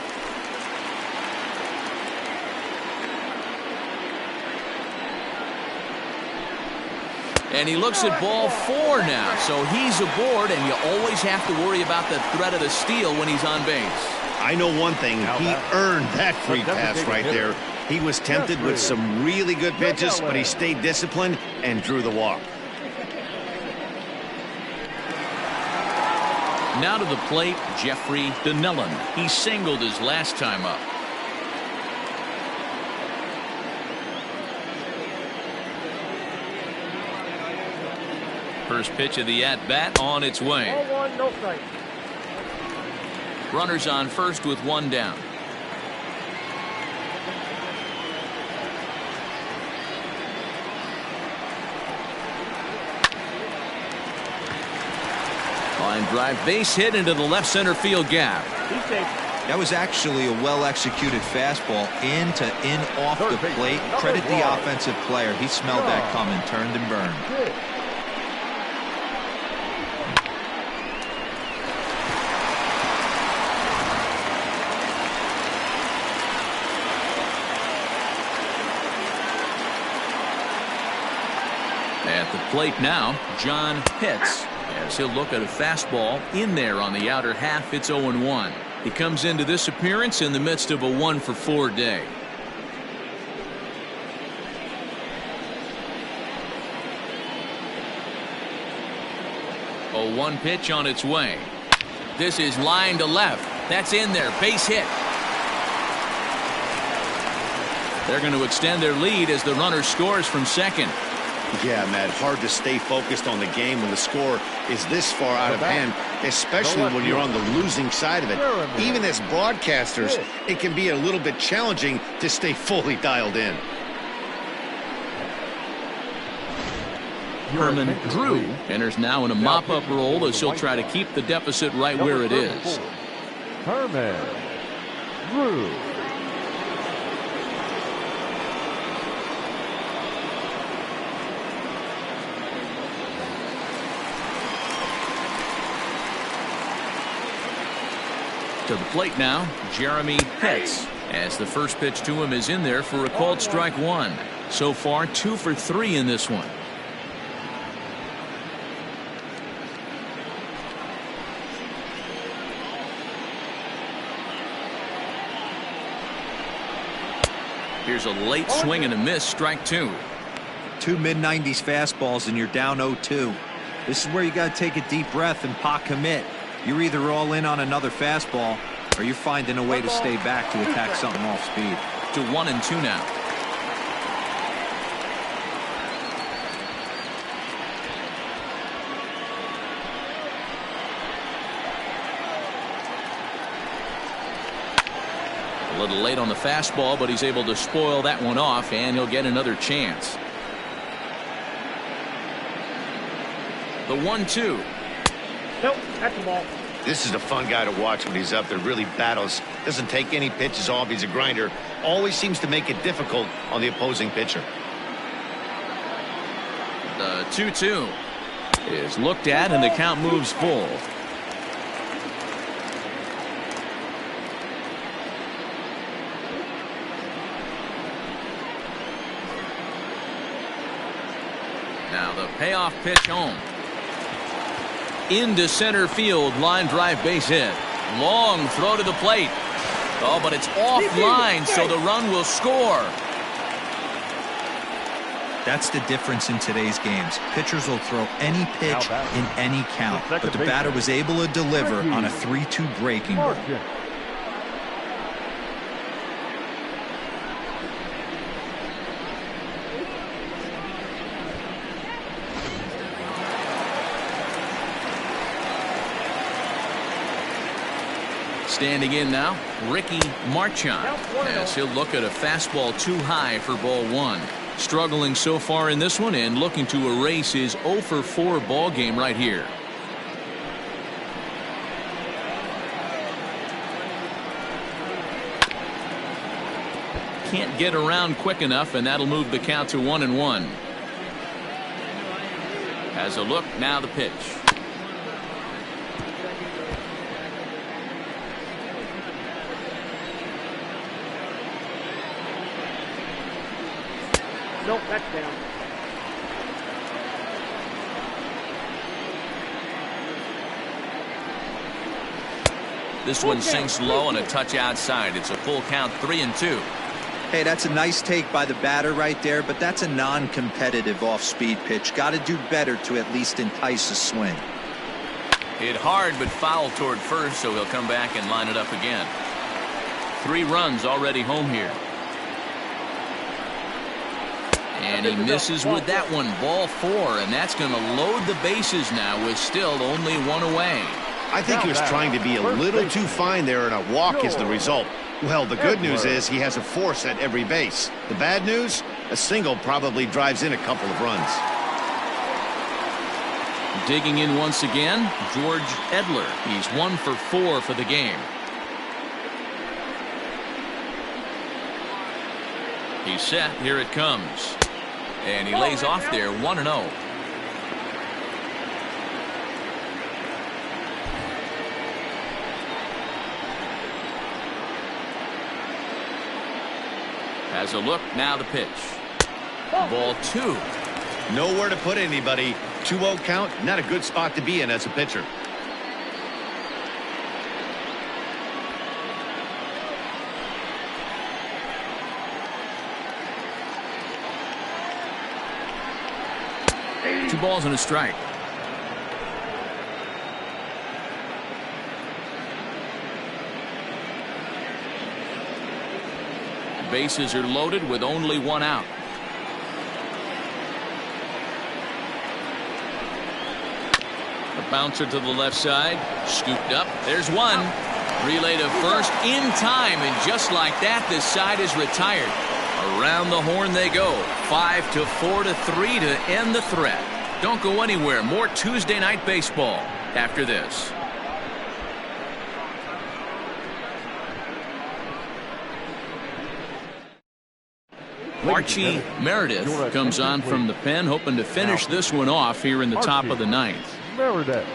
And he looks at ball 4 now, so he's aboard, and you always have to worry about the threat of the steal when he's on base. I know one thing, he earned that free pass right there. He was tempted with some really good pitches, but he stayed disciplined and drew the walk. Now to the plate, Jeffrey Donnellan. He singled his last time up. First pitch of the at-bat on its way. 0-1, no strike. Runners on first with one down. Line drive, base hit into the left center field gap. He's safe. That was actually a well-executed fastball in off the plate. Credit the offensive player. He smelled that coming, turned and burned. At the plate now, John Pitts, as he'll look at a fastball in there on the outer half. It's 0-1. He comes into this appearance in the midst of a 1-for-4 day. A 1 pitch on its way. This is line to left. That's in there. Base hit. They're going to extend their lead as the runner scores from second. Yeah, Matt, hard to stay focused on the game when the score is this far out of hand, especially when you're on the losing side of it. Even as broadcasters, it can be a little bit challenging to stay fully dialed in. Herman Drew enters now in a mop-up role as he'll try to keep the deficit right where it is. Herman Drew. To the plate now, Jeremy Pitts, as the first pitch to him is in there for a called strike one. So far 2 for 3 in this one. Here's a late swing and a miss, strike 2. 2 mid-90s fastballs and you're down 0-2. This is where you got to take a deep breath and pot commit. You're either all in on another fastball or you're finding a way to stay back to attack something off speed. To 1-2 now. A little late on the fastball, but he's able to spoil that one off, and he'll get another chance. The 1-2. Nope, that's the ball. This is a fun guy to watch when he's up there. Really battles. Doesn't take any pitches off. He's a grinder. Always seems to make it difficult on the opposing pitcher. The 2-2 is looked at, and the count moves full. Now the payoff pitch home. Into center field, line drive, base hit. Long throw to the plate. Oh, but it's offline, so the run will score. That's the difference in today's games. Pitchers will throw any pitch in any count, but the batter was able to deliver on a 3-2 breaking ball. Standing in now, Ricky Marchand, as he'll look at a fastball too high for ball one. Struggling so far in this one and looking to erase his 0-for-4 ball game right here. Can't get around quick enough, and that'll move the count to 1-1. As a look, now the pitch. Nope, that's down. This one sinks low and a touch outside. It's a full count, 3-2. Hey, that's a nice take by the batter right there, but that's a non-competitive off-speed pitch. Got to do better to at least entice a swing. Hit hard but foul toward first, so he'll come back and line it up again. 3 runs already home here. And he misses with that one. Ball 4, and that's going to load the bases now with still only 1 away. I think he was trying to be a little too fine there, and a walk is the result. Well, the good news is he has a force at every base. The bad news, a single probably drives in a couple of runs. Digging in once again, George Edler. He's 1 for 4 for the game. He's set. Here it comes. And he lays off there, 1-0. Has a look, now the pitch. Ball 2. Nowhere to put anybody. 2-0 count, not a good spot to be in as a pitcher. Two balls and a strike. Bases are loaded with only 1 out. A bouncer to the left side. Scooped up. There's 1. Relay to first in time, and just like that, this side is retired. Around the horn they go. 5-4 to 3 to end the threat. Don't go anywhere. More Tuesday night baseball after this. Archie Meredith comes on from the pen, hoping to finish this one off here in the top of the 9th. Meredith.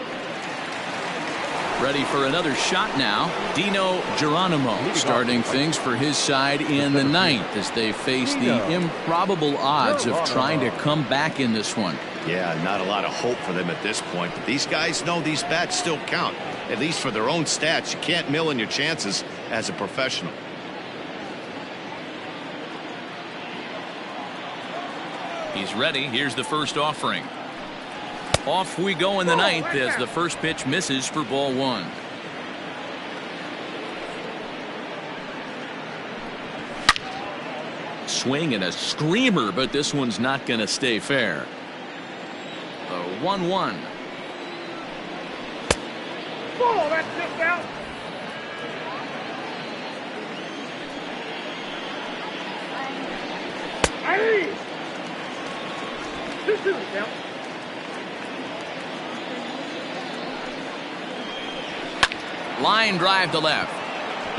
Ready for another shot now. Dino Geronimo starting things for his side in the 9th as they face the improbable odds of trying to come back in this one. Yeah, not a lot of hope for them at this point, but these guys know these bats still count, at least for their own stats. You can't mill in your chances as a professional. He's ready. Here's the first offering. Off we go in the 9th as the first pitch misses for ball 1. Swing and a screamer, but this one's not going to stay fair. The 1-1. Oh, that's just out. Hey! 2-2 count. Line drive to left.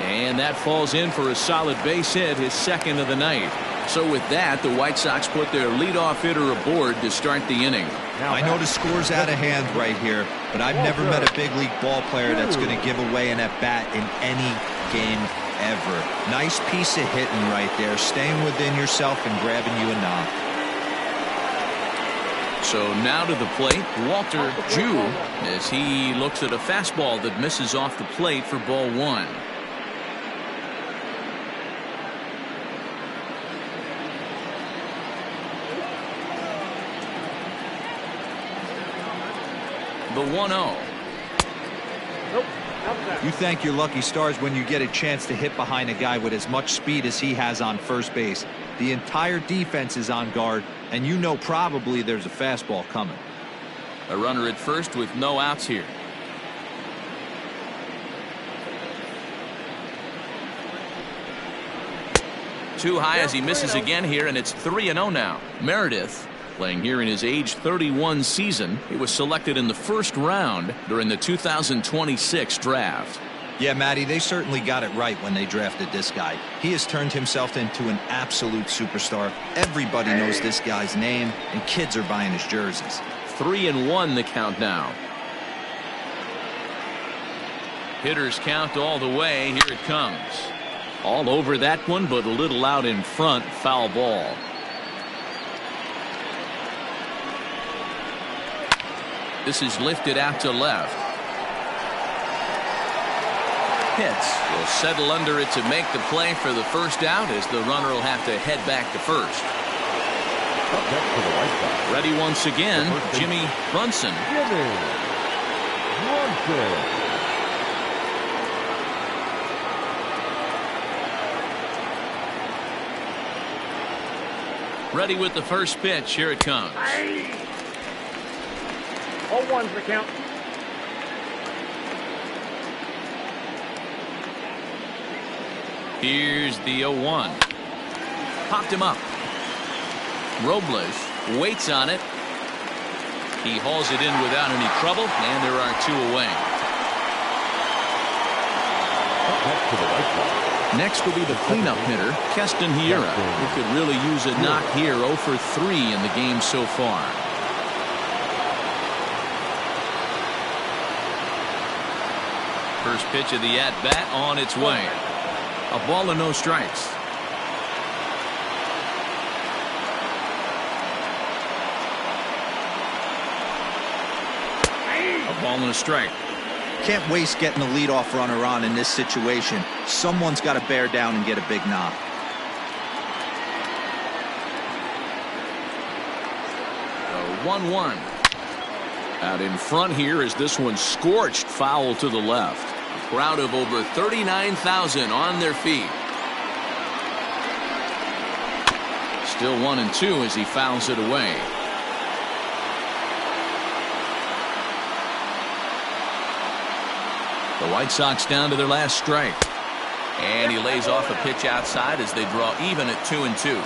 And that falls in for a solid base hit, his second of the night. So with that, the White Sox put their leadoff hitter aboard to start the inning. I know the score's out of hand right here, but I've never met a big league ball player that's going to give away an at-bat in any game ever. Nice piece of hitting right there, staying within yourself and grabbing you a knock. So now to the plate, Walter Jew, as he looks at a fastball that misses off the plate for ball 1. The 1-0. You thank your lucky stars when you get a chance to hit behind a guy with as much speed as he has on first base. The entire defense is on guard, and you know probably there's a fastball coming. A runner at first with no outs here. Too high as he misses again here, and it's 3-0 now. Meredith, playing here in his age 31 season, he was selected in the first round during the 2026 draft. Yeah, Matty, they certainly got it right when they drafted this guy. He has turned himself into an absolute superstar. Everybody knows this guy's name, and kids are buying his jerseys. 3-1 the count now. Hitters count all the way. Here it comes. All over that one, but a little out in front. Foul ball. This is lifted out to left. Hits. Will settle under it to make the play for the first out, as the runner will have to head back to first. Ready once again, Jimmy Brunson. Jackson. Ready with the first pitch. Here it comes. 0-1's the count. Here's the 0-1. Popped him up. Robles waits on it. He hauls it in without any trouble, and there are 2 away. Next to the White Sox. Next will be the cleanup hitter, Keston Hiura, who could really use a knock here. 0 for 3 in the game so far. First pitch of the at-bat on its way. A ball and no strikes. A ball and a strike. Can't waste getting the leadoff runner on in this situation. Someone's got to bear down and get a big knock. A 1-1. Out in front here is this one scorched foul to the left. A crowd of over 39,000 on their feet. Still 1-2 as he fouls it away. The White Sox down to their last strike. And he lays off a pitch outside as they draw even at 2-2.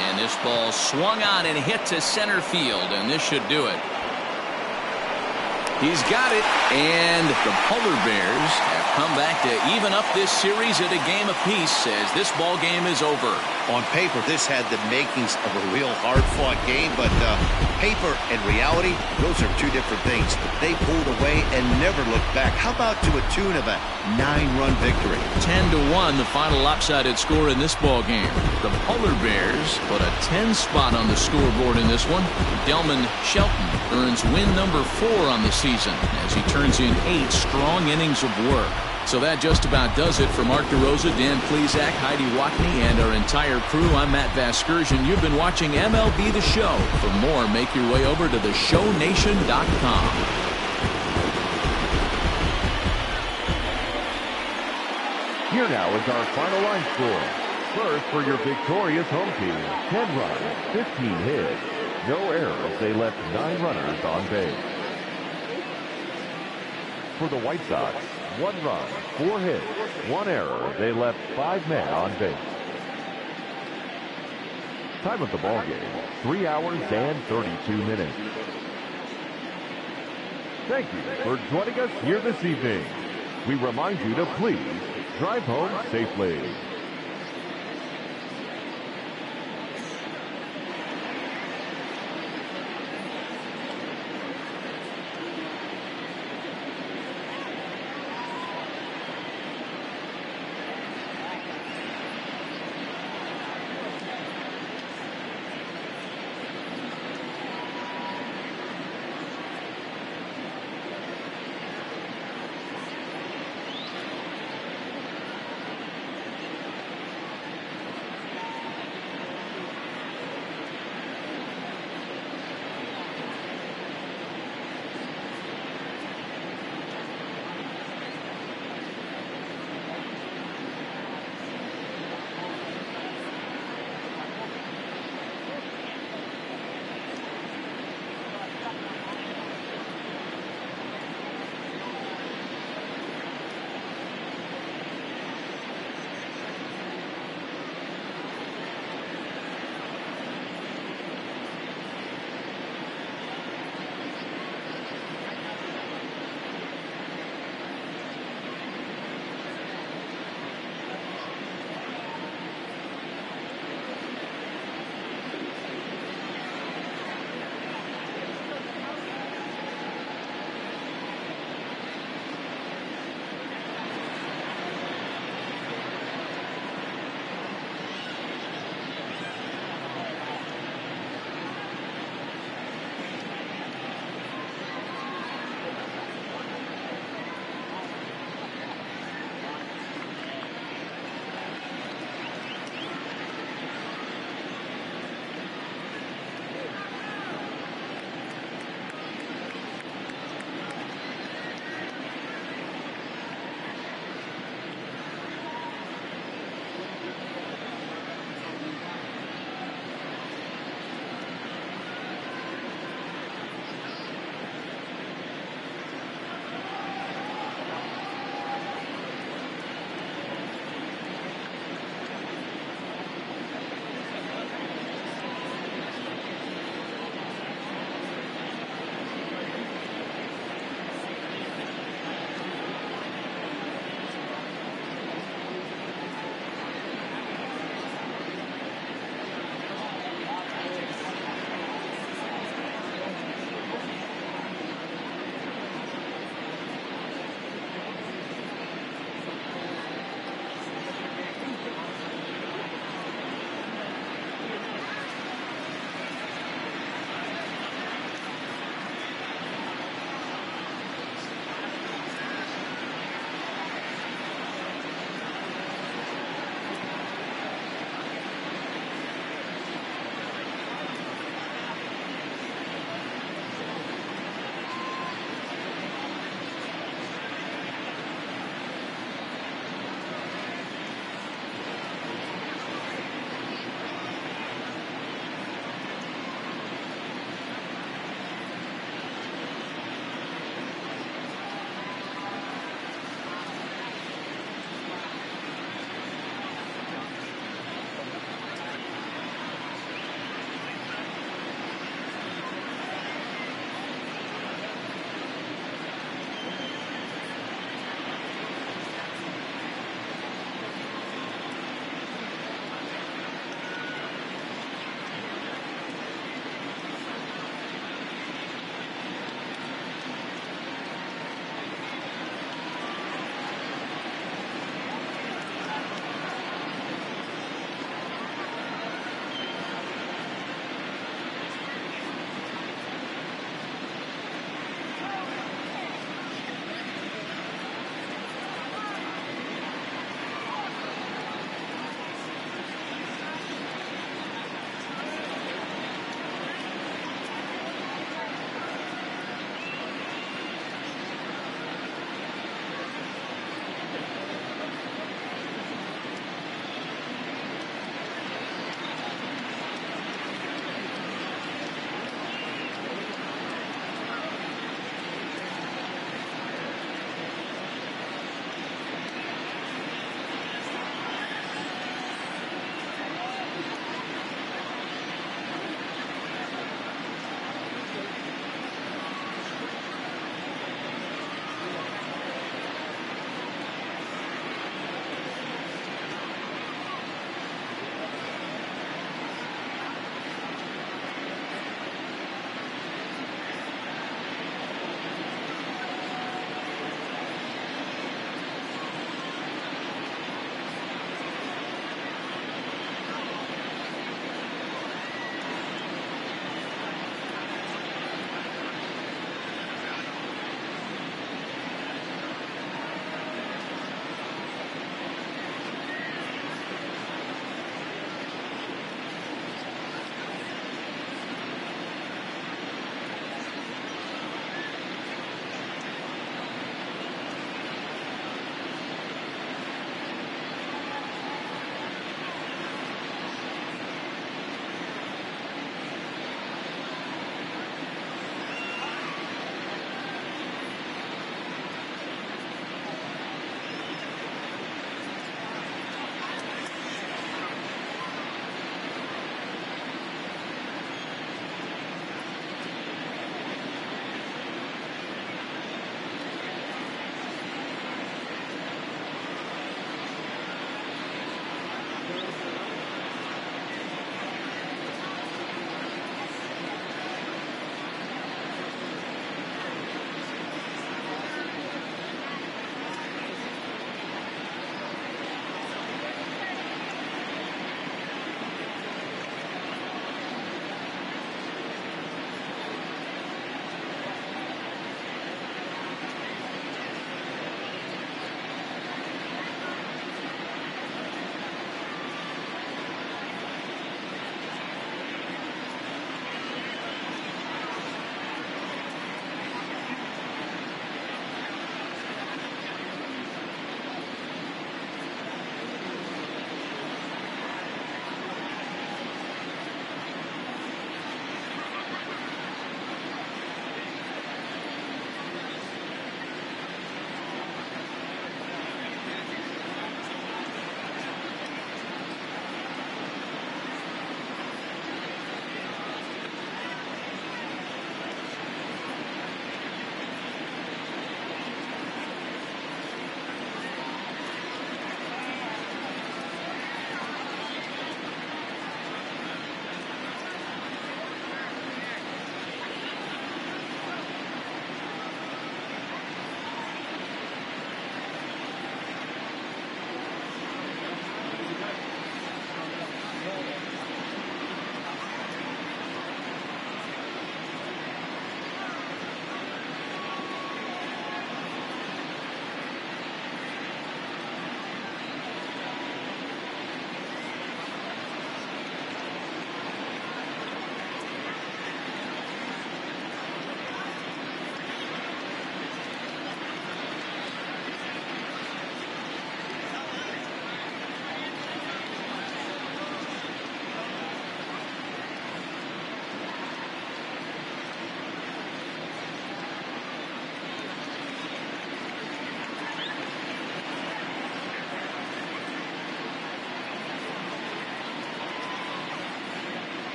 And this ball swung on and hit to center field, and this should do it. He's got it, and the Polar Bears have come back to even up this series at a game apiece as this ball game is over. On paper, this had the makings of a real hard-fought game, but paper and reality, those are 2 different things. They pulled away and never looked back. How about to a tune of a 9-run victory? 10-1, the final lopsided score in this ball game. The Polar Bears put a 10 spot on the scoreboard in this one. Delman Shelton earns win number 4 on the season as he turns in 8 strong innings of work. So that just about does it for Mark DeRosa, Dan Plesac, Heidi Watney, and our entire crew. I'm Matt Vasgersian. You've been watching MLB The Show. For more, make your way over to theshownation.com. Here now is our final line score. First, for your victorious home team, 10 runs, 15 hits, no errors. They left 9 runners on base. For the White Sox, 1 run, 4 hits, 1 error. They left 5 men on base. Time of the ball game, 3 hours and 32 minutes. Thank you for joining us here this evening. We remind you to please drive home safely.